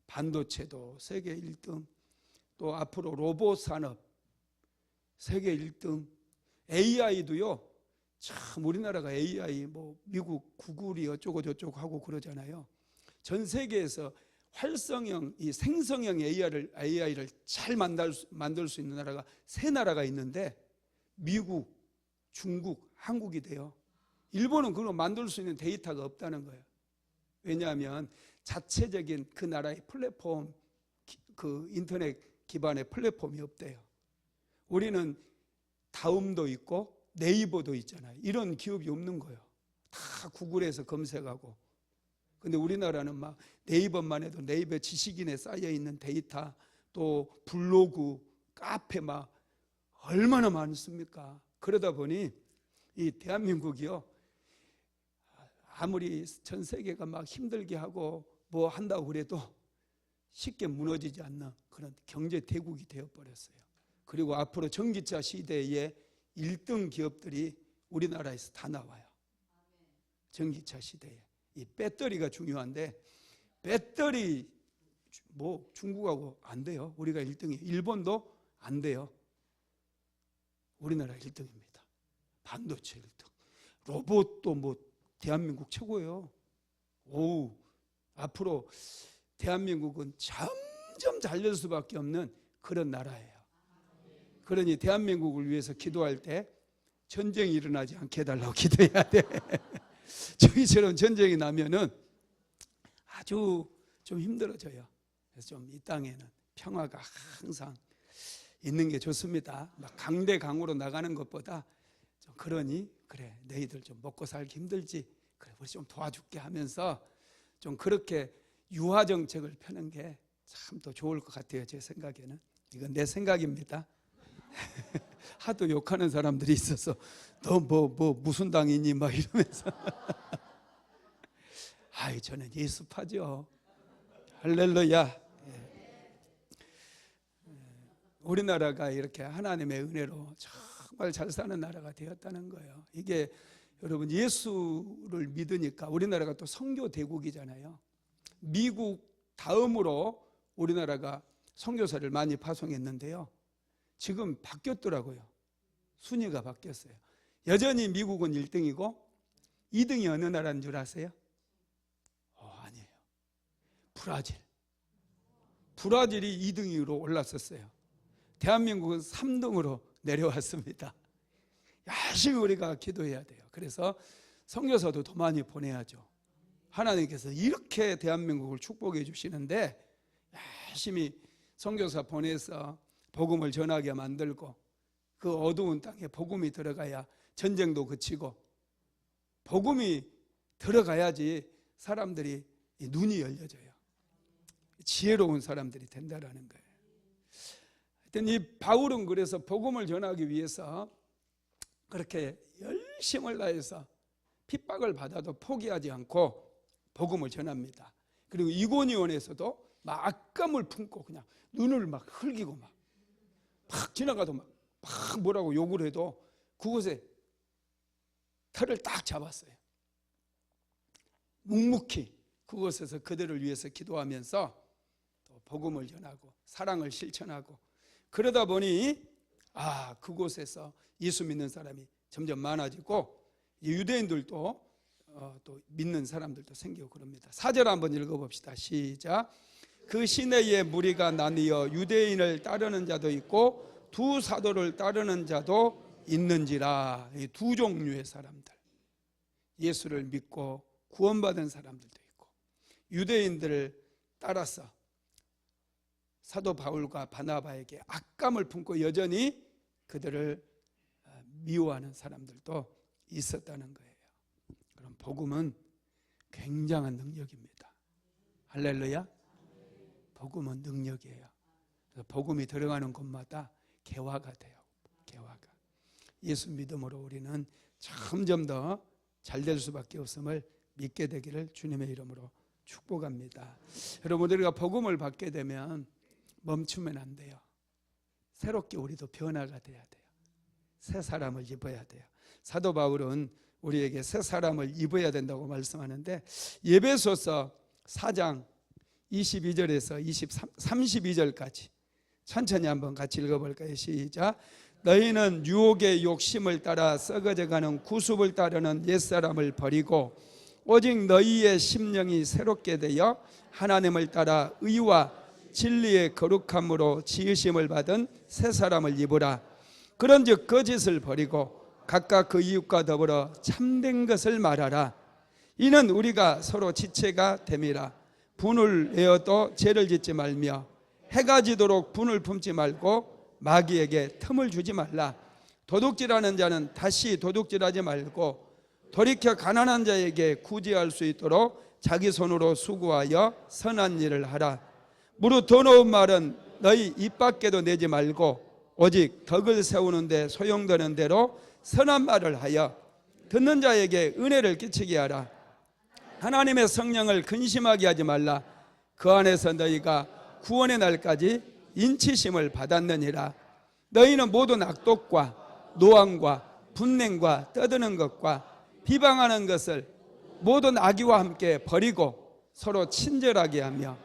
반도체도 세계 1등, 또 앞으로 로봇 산업 세계 1등, AI도요. 참 우리나라가 AI 뭐 미국 구글이 어쩌고 저쩌고 하고 그러잖아요. 전 세계에서 활성형, 이 생성형 AI를 잘 만들 수 있는 나라가 3나라가 있는데 미국, 중국, 한국이 돼요. 일본은 그걸 만들 수 있는 데이터가 없다는 거예요. 왜냐하면 자체적인 그 나라의 플랫폼, 그 인터넷 기반의 플랫폼이 없대요. 우리는 다음도 있고 네이버도 있잖아요. 이런 기업이 없는 거예요. 다 구글에서 검색하고. 근데 우리나라는 막 네이버만 해도 네이버 지식인에 쌓여 있는 데이터, 또 블로그, 카페 막 얼마나 많습니까? 그러다 보니 이 대한민국이요, 아무리 전 세계가 막 힘들게 하고 뭐 한다고 그래도 쉽게 무너지지 않는 그런 경제 대국이 되어버렸어요. 그리고 앞으로 전기차 시대에 1등 기업들이 우리나라에서 다 나와요. 전기차 시대에. 이 배터리가 중요한데, 배터리 뭐 중국하고 안 돼요. 우리가 1등이에요. 일본도 안 돼요. 우리나라 1등입니다. 반도체 1등. 로봇도 뭐 대한민국 최고예요. 오, 앞으로 대한민국은 점점 잘 될 수밖에 없는 그런 나라예요. 그러니 대한민국을 위해서 기도할 때 전쟁이 일어나지 않게 해달라고 기도해야 돼. 저희처럼 전쟁이 나면은 아주 좀 힘들어져요. 그래서 좀 이 땅에는 평화가 항상 있는 게 좋습니다. 막 강대강으로 나가는 것보다 좀 그러니 그래 너희들 좀 먹고 살기 힘들지, 그래 우리 좀 도와줄게 하면서 좀 그렇게 유화 정책을 펴는 게 참 더 좋을 것 같아요. 제 생각에는. 이건 내 생각입니다. 하도 욕하는 사람들이 있어서 너 뭐 무슨 당이니 막 이러면서 아이 저는 예수파죠. 할렐루야. 우리나라가 이렇게 하나님의 은혜로 정말 잘 사는 나라가 되었다는 거예요. 이게 여러분 예수를 믿으니까 우리나라가 또 선교 대국이잖아요. 미국 다음으로 우리나라가 선교사를 많이 파송했는데요. 지금 바뀌었더라고요. 순위가 바뀌었어요. 여전히 미국은 1등이고 2등이 어느 나라인 줄 아세요? 아니에요. 브라질이 2등으로 올랐었어요. 대한민국은 3등으로 내려왔습니다. 열심히 우리가 기도해야 돼요. 그래서 선교사도 더 많이 보내야죠. 하나님께서 이렇게 대한민국을 축복해 주시는데 열심히 선교사 보내서 복음을 전하게 만들고, 그 어두운 땅에 복음이 들어가야 전쟁도 그치고, 복음이 들어가야지 사람들이 눈이 열려져요. 지혜로운 사람들이 된다라는 거예요. 하여튼 이 바울은 그래서 복음을 전하기 위해서 그렇게 열심을 다해서 핍박을 받아도 포기하지 않고 복음을 전합니다. 그리고 이고니온에서도 막 악감을 품고 그냥 눈을 막 흘기고 막 지나가도 막 뭐라고 욕을 해도 그곳에 털을 딱 잡았어요. 묵묵히 그곳에서 그들을 위해서 기도하면서 또 복음을 전하고 사랑을 실천하고, 그러다 보니 그곳에서 예수 믿는 사람이 점점 많아지고 유대인들도 또 믿는 사람들도 생기고 그럽니다. 4절 한번 읽어봅시다. 시작. 그 시내에 무리가 나뉘어 유대인을 따르는 자도 있고 두 사도를 따르는 자도 있는지라. 이 두 종류의 사람들, 예수를 믿고 구원받은 사람들도 있고 유대인들을 따라서 사도 바울과 바나바에게 악감을 품고 여전히 그들을 미워하는 사람들도 있었다는 거예요. 그럼 복음은 굉장한 능력입니다. 할렐루야. 복음은 능력이에요. 그래서 복음이 들어가는 곳마다 개화가 돼요. 개화가. 예수 믿음으로 우리는 점점 더 잘 될 수밖에 없음을 믿게 되기를 주님의 이름으로 축복합니다. 여러분, 우리가 복음을 받게 되면 멈추면 안 돼요. 새롭게 우리도 변화가 돼야 돼요. 새 사람을 입어야 돼요. 사도 바울은 우리에게 새 사람을 입어야 된다고 말씀하는데, 에베소서 4장 22절에서 32절까지 천천히 한번 같이 읽어볼까요? 시작. 너희는 유혹의 욕심을 따라 썩어져가는 구습을 따르는 옛사람을 버리고 오직 너희의 심령이 새롭게 되어 하나님을 따라 의와 진리의 거룩함으로 지으심을 받은 새 사람을 입으라. 그런즉 거짓을 버리고 각각 그 이웃과 더불어 참된 것을 말하라. 이는 우리가 서로 지체가 됨이라. 분을 내어도 죄를 짓지 말며 해가 지도록 분을 품지 말고 마귀에게 틈을 주지 말라. 도둑질하는 자는 다시 도둑질하지 말고 돌이켜 가난한 자에게 구제할 수 있도록 자기 손으로 수고하여 선한 일을 하라. 무릇 더 놓은 말은 너희 입 밖에도 내지 말고 오직 덕을 세우는 데 소용되는 대로 선한 말을 하여 듣는 자에게 은혜를 끼치게 하라. 하나님의 성령을 근심하게 하지 말라. 그 안에서 너희가 구원의 날까지 인치심을 받았느니라. 너희는 모두 낙독과 노함과 분냉과 떠드는 것과 비방하는 것을 모든 악의와 함께 버리고 서로 친절하게 하며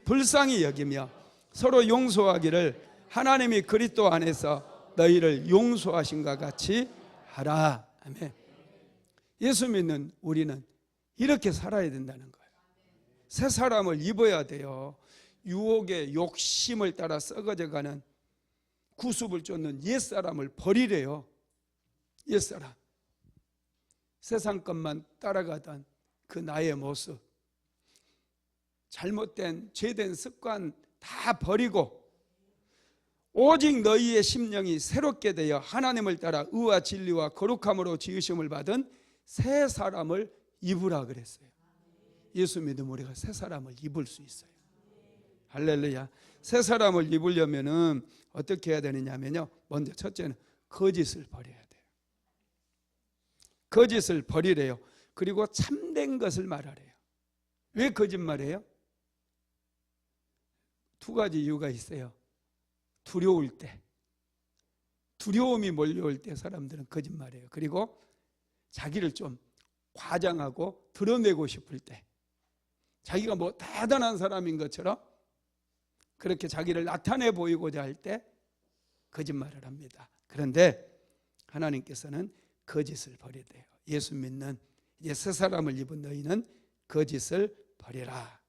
불쌍히 여기며 서로 용서하기를 하나님이 그리스도 안에서 너희를 용서하신과 같이 하라. 아멘. 예수 믿는 우리는 이렇게 살아야 된다는 거예요. 새 사람을 입어야 돼요. 유혹의 욕심을 따라 썩어져가는 구습을 쫓는 옛사람을 버리래요. 옛사람, 세상 것만 따라가던 그 나의 모습, 잘못된 죄된 습관 다 버리고 오직 너희의 심령이 새롭게 되어 하나님을 따라 의와 진리와 거룩함으로 지으심을 받은 새 사람을 입으라 그랬어요. 예수 믿으면 우리가 새 사람을 입을 수 있어요. 할렐루야. 새 사람을 입으려면은 어떻게 해야 되느냐면요, 먼저 첫째는 거짓을 버려야 돼요. 거짓을 버리래요. 그리고 참된 것을 말하래요. 왜 거짓말해요? 두 가지 이유가 있어요. 두려울 때, 두려움이 몰려올 때 사람들은 거짓말해요. 그리고 자기를 좀 과장하고 드러내고 싶을 때, 자기가 뭐 대단한 사람인 것처럼 그렇게 자기를 나타내 보이고자 할 때 거짓말을 합니다. 그런데 하나님께서는 거짓을 버려야 돼요. 예수 믿는 이제 새 사람을 입은 너희는 거짓을 버려라.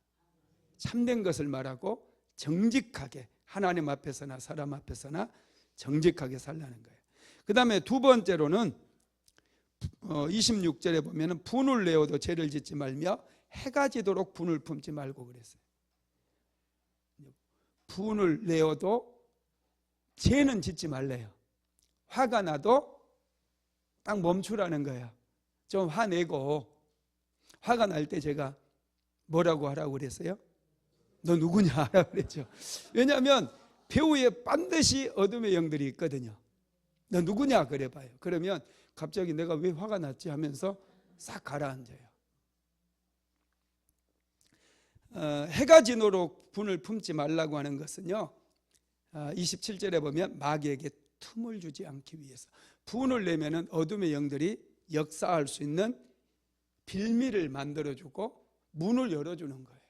참된 것을 말하고 정직하게 하나님 앞에서나 사람 앞에서나 정직하게 살라는 거예요. 그 다음에 두 번째로는 26절에 보면 분을 내어도 죄를 짓지 말며 해가 지도록 분을 품지 말고 그랬어요. 분을 내어도 죄는 짓지 말래요. 화가 나도 딱 멈추라는 거예요. 좀 화내고, 화가 날 때 제가 뭐라고 하라고 그랬어요? 너 누구냐 하라고 그랬죠. 왜냐하면 배후에 반드시 어둠의 영들이 있거든요. 너 누구냐 그래 봐요. 그러면 갑자기 내가 왜 화가 났지 하면서 싹 가라앉아요. 해가 지도록 분을 품지 말라고 하는 것은요, 27절에 보면 마귀에게 틈을 주지 않기 위해서, 분을 내면은 어둠의 영들이 역사할 수 있는 빌미를 만들어주고 문을 열어주는 거예요.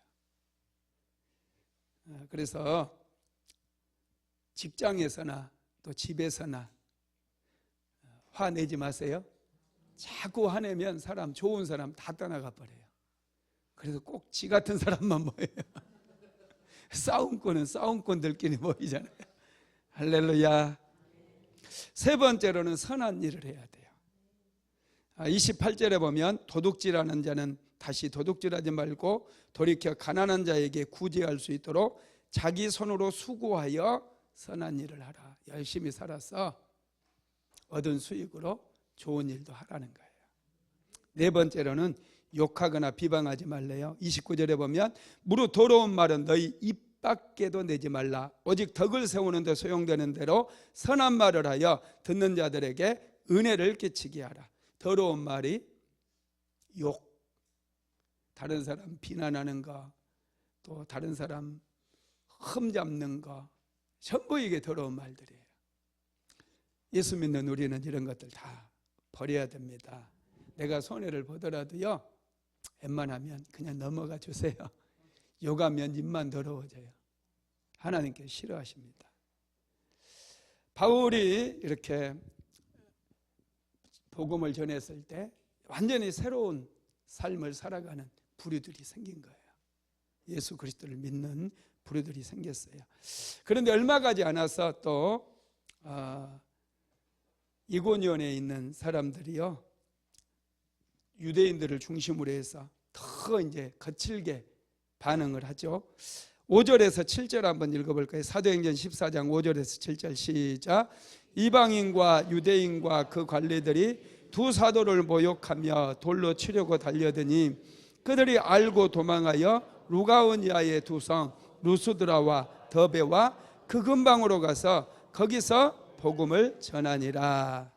그래서 직장에서나 또 집에서나 화내지 마세요. 자꾸 화내면 사람, 좋은 사람 다 떠나가 버려요. 그래서 꼭 지 같은 사람만 모여요. 싸움꾼은 싸움꾼들끼리 모이잖아요. 할렐루야. 세 번째로는 선한 일을 해야 돼요. 28절에 보면 도둑질하는 자는 다시 도둑질하지 말고 돌이켜 가난한 자에게 구제할 수 있도록 자기 손으로 수고하여 선한 일을 하라. 열심히 살아서 얻은 수익으로 좋은 일도 하라는 거예요. 네 번째로는 욕하거나 비방하지 말래요. 29절에 보면 무릇 더러운 말은 너희 입 밖에도 내지 말라. 오직 덕을 세우는 데 소용되는 대로 선한 말을 하여 듣는 자들에게 은혜를 끼치게 하라. 더러운 말이 욕, 다른 사람 비난하는 거, 또 다른 사람 흠잡는 거, 전부 이게 더러운 말들이에요. 예수 믿는 우리는 이런 것들 다 버려야 됩니다. 내가 손해를 보더라도요, 웬만하면 그냥 넘어가 주세요. 욕하면 입만 더러워져요. 하나님께 싫어하십니다. 바울이 이렇게 복음을 전했을 때 완전히 새로운 삶을 살아가는 부류들이 생긴 거예요. 예수 그리스도를 믿는 부류들이 생겼어요. 그런데 얼마 가지 않아서 또 이고니온에 있는 사람들이요, 유대인들을 중심으로 해서 더 이제 거칠게 반응을 하죠. 5절에서 7절 한번 읽어볼까요? 사도행전 14장 5절에서 7절 시작. 이방인과 유대인과 그 관리들이 두 사도를 모욕하며 돌로 치려고 달려드니 그들이 알고 도망하여 루가오니아의 두 성 루스드라와 더베와 그 근방으로 가서 거기서 복음을 전하니라.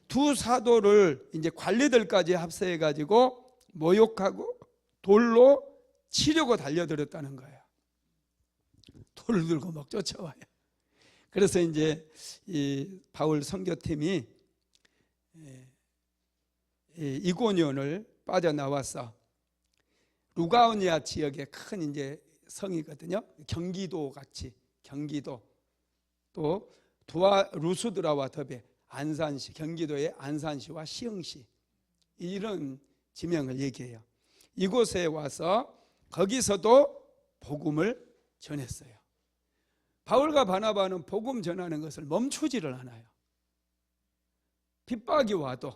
두 사도를 이제 관리들까지 합세해 가지고 모욕하고 돌로 치려고 달려들었다는 거예요. 돌을 들고 막 쫓아와요. 그래서 이제 이 바울 선교팀이 이고니온을 빠져나와서 루가오니아 지역의 큰 이제 성이거든요. 경기도 같이, 경기도 또 루스드라와 더베, 안산시, 경기도의 안산시와 시흥시, 이런 지명을 얘기해요. 이곳에 와서 거기서도 복음을 전했어요. 바울과 바나바는 복음 전하는 것을 멈추지를 않아요. 핍박이 와도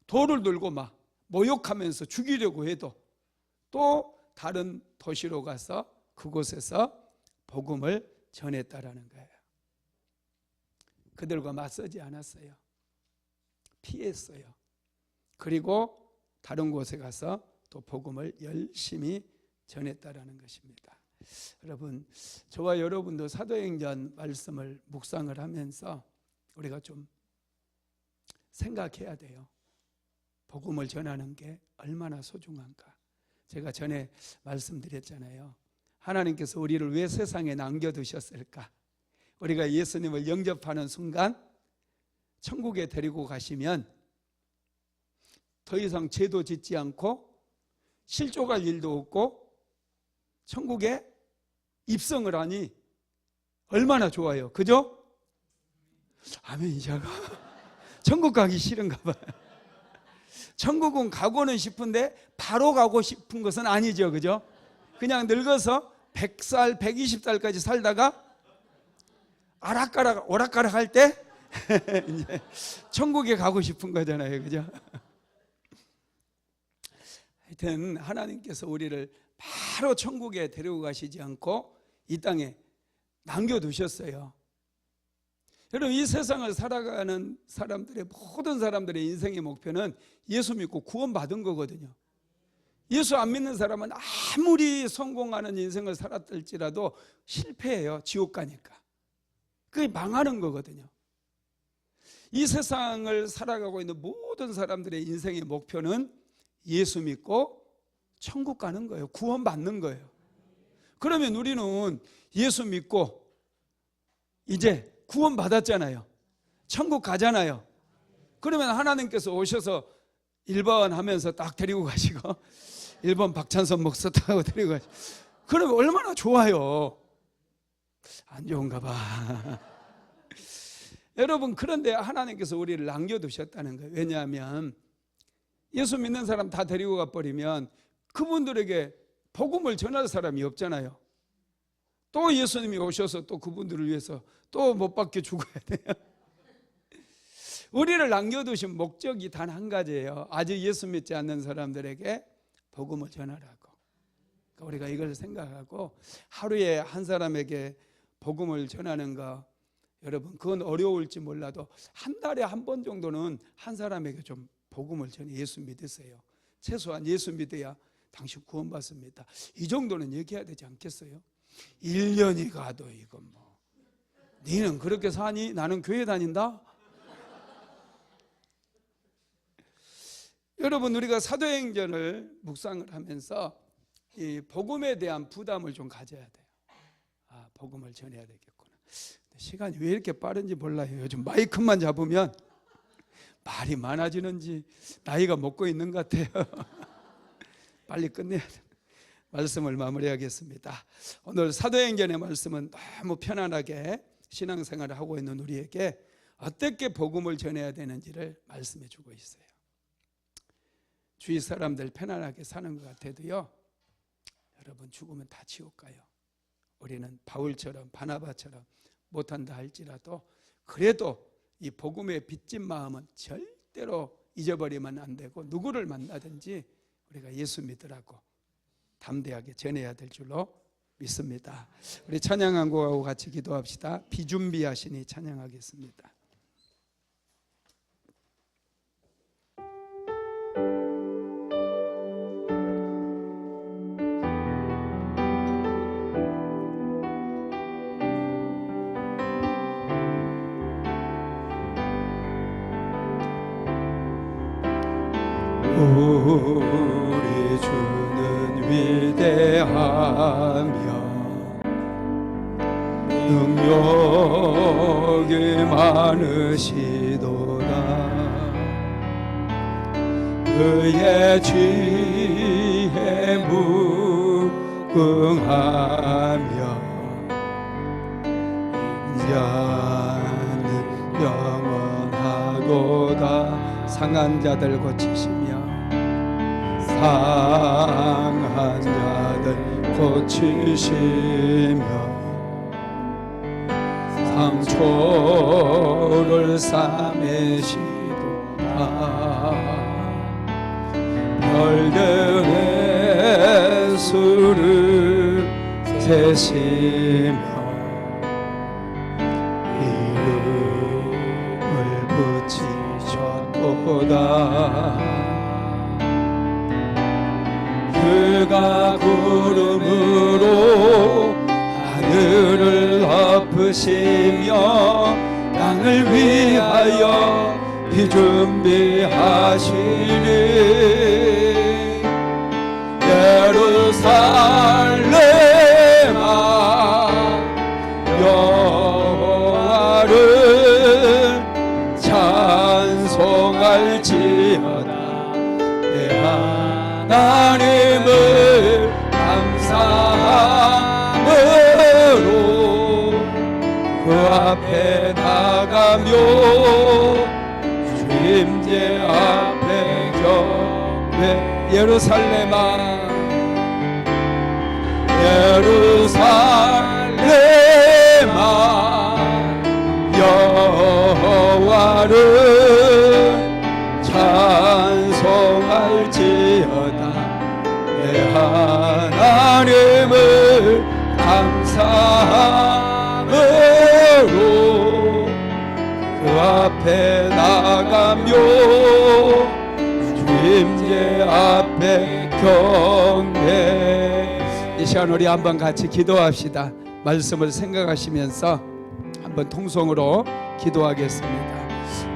돌을 들고 막 모욕하면서 죽이려고 해도 또 다른 도시로 가서 그곳에서 복음을 전했다라는 거예요. 그들과 맞서지 않았어요. 피했어요. 그리고 다른 곳에 가서 또 복음을 열심히 전했다라는 것입니다. 여러분, 저와 여러분도 사도행전 말씀을 묵상을 하면서 우리가 좀 생각해야 돼요. 복음을 전하는 게 얼마나 소중한가. 제가 전에 말씀드렸잖아요. 하나님께서 우리를 왜 세상에 남겨두셨을까? 우리가 예수님을 영접하는 순간 천국에 데리고 가시면 더 이상 죄도 짓지 않고 실족할 일도 없고 천국에 입성을 하니 얼마나 좋아요. 그죠? 아멘이자가 천국 가기 싫은가 봐요. 천국은 가고는 싶은데 바로 가고 싶은 것은 아니죠. 그죠? 그냥 늙어서 100살, 120살까지 살다가 오락가락 할 때 이제 천국에 가고 싶은 거잖아요. 그죠? 하여튼 하나님께서 우리를 바로 천국에 데리고 가시지 않고 이 땅에 남겨두셨어요. 여러분, 이 세상을 살아가는 사람들의 모든 사람들의 인생의 목표는 예수 믿고 구원받은 거거든요. 예수 안 믿는 사람은 아무리 성공하는 인생을 살았을지라도 실패해요. 지옥 가니까. 그게 망하는 거거든요. 이 세상을 살아가고 있는 모든 사람들의 인생의 목표는 예수 믿고 천국 가는 거예요. 구원받는 거예요. 그러면 우리는 예수 믿고 이제 구원받았잖아요. 천국 가잖아요. 그러면 하나님께서 오셔서 1번 하면서 딱 데리고 가시고 1번 박찬선 목사 타고 데리고 가시고 그러면 얼마나 좋아요. 안 좋은가 봐. 여러분, 그런데 하나님께서 우리를 남겨두셨다는 거예요. 왜냐하면 예수 믿는 사람 다 데리고 가버리면 그분들에게 복음을 전할 사람이 없잖아요. 또 예수님이 오셔서 또 그분들을 위해서 또 못 박혀 죽어야 돼요. 우리를 남겨두신 목적이 단 한 가지예요. 아직 예수 믿지 않는 사람들에게 복음을 전하라고. 그러니까 우리가 이걸 생각하고 하루에 한 사람에게 복음을 전하는 거, 여러분, 그건 어려울지 몰라도 한 달에 한 번 정도는 한 사람에게 좀 복음을 전해 예수 믿으세요. 최소한 예수 믿어야 당신 구원받습니다. 이 정도는 얘기해야 되지 않겠어요? 1년이 가도 이건 뭐 너는 그렇게 사니? 나는 교회 다닌다? 여러분, 우리가 사도행전을 묵상을 하면서 이 복음에 대한 부담을 좀 가져야 돼요. 아, 복음을 전해야 되겠구나. 시간이 왜 이렇게 빠른지 몰라요. 요즘 마이크만 잡으면 말이 많아지는지 나이가 먹고 있는 것 같아요. 빨리 끝내야 돼요. 말씀을 마무리하겠습니다. 오늘 사도행전의 말씀은 너무 편안하게 신앙생활을 하고 있는 우리에게 어떻게 복음을 전해야 되는지를 말씀해 주고 있어요. 주위 사람들 편안하게 사는 것 같아도요, 여러분, 죽으면 다 지옥 가요. 우리는 바울처럼 바나바처럼 못한다 할지라도 그래도 이 복음에 빚진 마음은 절대로 잊어버리면 안 되고, 누구를 만나든지 우리가 예수 믿으라고 담대하게 전해야 될 줄로 믿습니다. 우리 찬양 한 곡하고 같이 기도합시다. 비준비하시니 찬양하겠습니다. 우리 주는 위대하며 능력이 많으시도다. 그의 지혜 무궁하며 인자는 영원하도다. 상한 자들 고치시며 상한 자들 고치시며 상초를 싸매시도다. 별들의 수를 세시며 이름을 붙이셨도다. 그가 구름으로 하늘을 덮으시며 땅을 위하여 비 준비하시니 예루살렘아 여호와를 찬송할지어다. 내 하나님을 감사함으로 그 앞에 나가며 주임제 앞에 경배. 예루살렘아 예루살렘아 여호와를 찬송할지어다. 내 하나님을 감사함으로 그 앞에 나가며 주임제 앞에 경배. 이 시간 우리 한번 같이 기도합시다. 말씀을 생각하시면서 한번 통성으로 기도하겠습니다.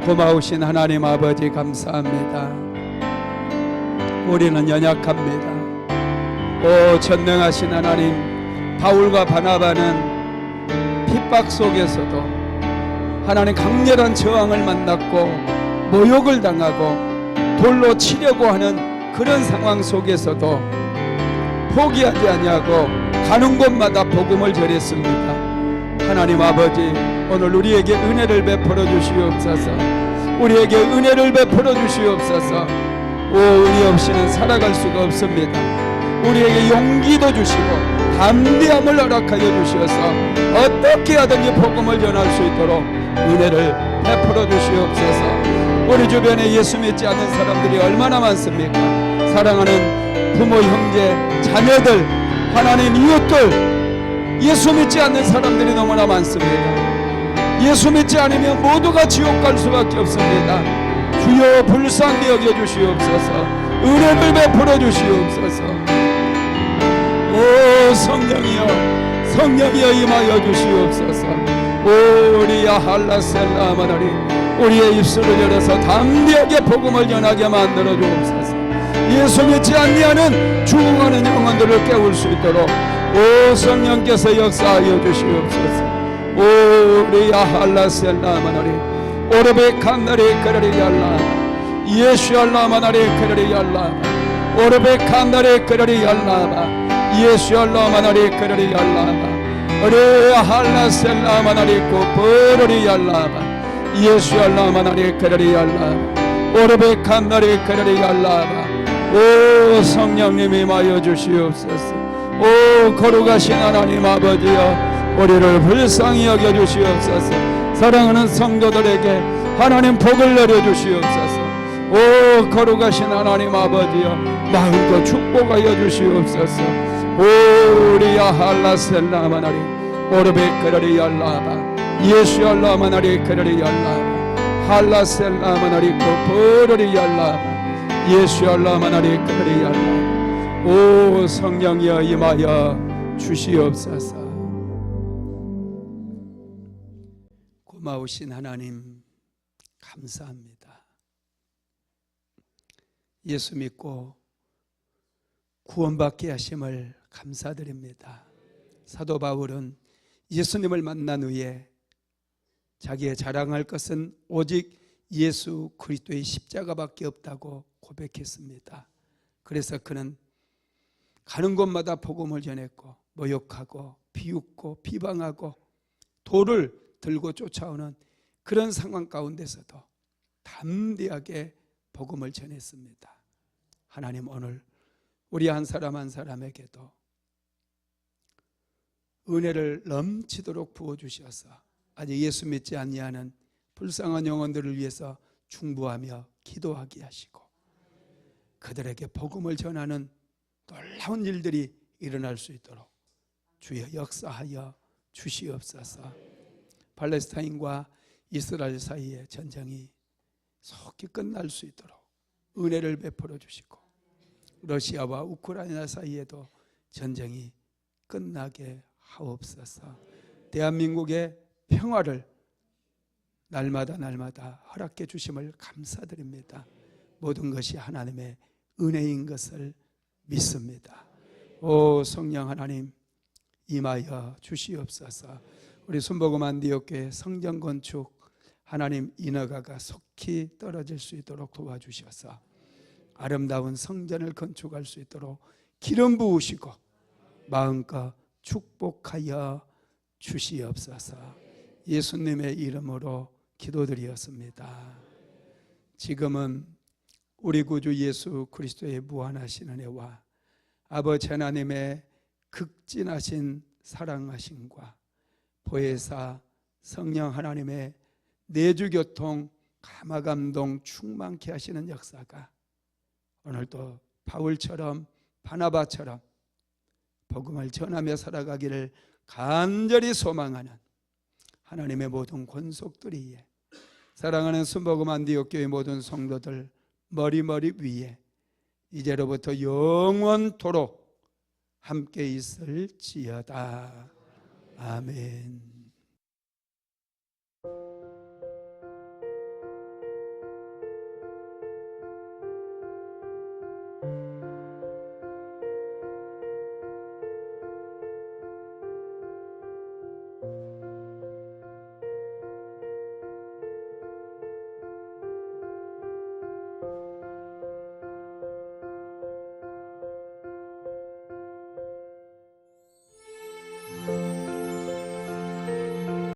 고마우신 하나님 아버지 감사합니다. 우리는 연약합니다. 오 전능하신 하나님, 바울과 바나바는 핍박 속에서도 하나님 강렬한 저항을 만났고 모욕을 당하고 돌로 치려고 하는 그런 상황 속에서도 포기하지 아니하고 가는 곳마다 복음을 전했습니다. 하나님 아버지, 오늘 우리에게 은혜를 베풀어 주시옵소서. 우리에게 은혜를 베풀어 주시옵소서. 오 은혜 없이는 살아갈 수가 없습니다. 우리에게 용기도 주시고 담대함을 허락하여 주셔서 어떻게 하든지 복음을 전할 수 있도록 은혜를 베풀어 주시옵소서. 우리 주변에 예수 믿지 않는 사람들이 얼마나 많습니까? 사랑하는 부모, 형제, 자녀들, 하나님 이웃들, 예수 믿지 않는 사람들이 너무나 많습니다. 예수 믿지 않으면 모두가 지옥 갈 수밖에 없습니다. 주여 불쌍히 여겨주시옵소서. 은혜를 베풀어 주시옵소서. 오 성령이여, 성령이여 임하여 주시옵소서. 오 우리야 할라셀라 마나리, 우리의 입술을 열어서 담대하게 복음을 전하게 만들어 주옵소서. 예수 믿지 않냐는 죽어가는 영혼들을 깨울 수 있도록 오 성령께서 역사하여 주시옵소서. 오 우리야 할라셀라 마나리 오르베 칸나리 그라리 yar라 예수 알라 마나리 그라리 yar라 오르베 칸나리 그라리 yar라 예수 알라 마나리 그라리 yar라 오르 할라셀라 마나리 코포르리 yar라 예수 알라 마나리 그라리 yar라 오르베 칸나리 그라리 yar라. 오 성령님 임하여 주시옵소서. 오 거룩하신 하나님 아버지여, 우리를 불쌍히 여겨 주시옵소서. 사랑하는 성도들에게 하나님 복을 내려 주시옵소서. 오 거룩하신 하나님 아버지여, 마음껏 축복하여 주시옵소서. 오 우리야 할라셀라 마나리 오르베 그라리 yar라바 예수 알라 마나리 그라리 yar라 할라셀라 마나리 코포르리 yar라바 예수 알라 마나리 그라리 yar라. 오 성령이여 임하여 주시옵소서. 고마우신 하나님 감사합니다. 예수 믿고 구원받게 하심을 감사드립니다. 사도 바울은 예수님을 만난 후에 자기의 자랑할 것은 오직 예수 그리스도의 십자가밖에 없다고 고백했습니다. 그래서 그는 가는 곳마다 복음을 전했고 모욕하고 비웃고 비방하고 돌을 들고 쫓아오는 그런 상황 가운데서도 담대하게 복음을 전했습니다. 하나님, 오늘 우리 한 사람 한 사람에게도 은혜를 넘치도록 부어주셔서 아직 예수 믿지 아니하는 불쌍한 영혼들을 위해서 중보하며 기도하게 하시고 그들에게 복음을 전하는 놀라운 일들이 일어날 수 있도록 주여 역사하여 주시옵소서. 팔레스타인과 이스라엘 사이의 전쟁이 속히 끝날 수 있도록 은혜를 베풀어 주시고 러시아와 우크라이나 사이에도 전쟁이 끝나게 하옵소서. 대한민국의 평화를 날마다 허락해 주심을 감사드립니다. 모든 것이 하나님의 은혜인 것을 믿습니다. 오 성령 하나님, 임하여 주시옵소서. 우리 순복음 안디옥교회 성전 건축 하나님 인허가가 속히 떨어질 수 있도록 도와주셔서 아름다운 성전을 건축할 수 있도록 기름 부으시고 마음껏 축복하여 주시옵소서. 예수님의 이름으로 기도드리었습니다. 지금은 우리 구주 예수 그리스도의 무한하신 은혜와 아버지 하나님의 극진하신 사랑하심과 보혜사 성령 하나님의 내주교통 감화감동 충만케 하시는 역사가 오늘도 바울처럼 바나바처럼 복음을 전하며 살아가기를 간절히 소망하는 하나님의 모든 권속들 위에 사랑하는 순복음 안디옥교회 모든 성도들 머리 위에 이제로부터 영원토록 함께 있을지어다. 아멘.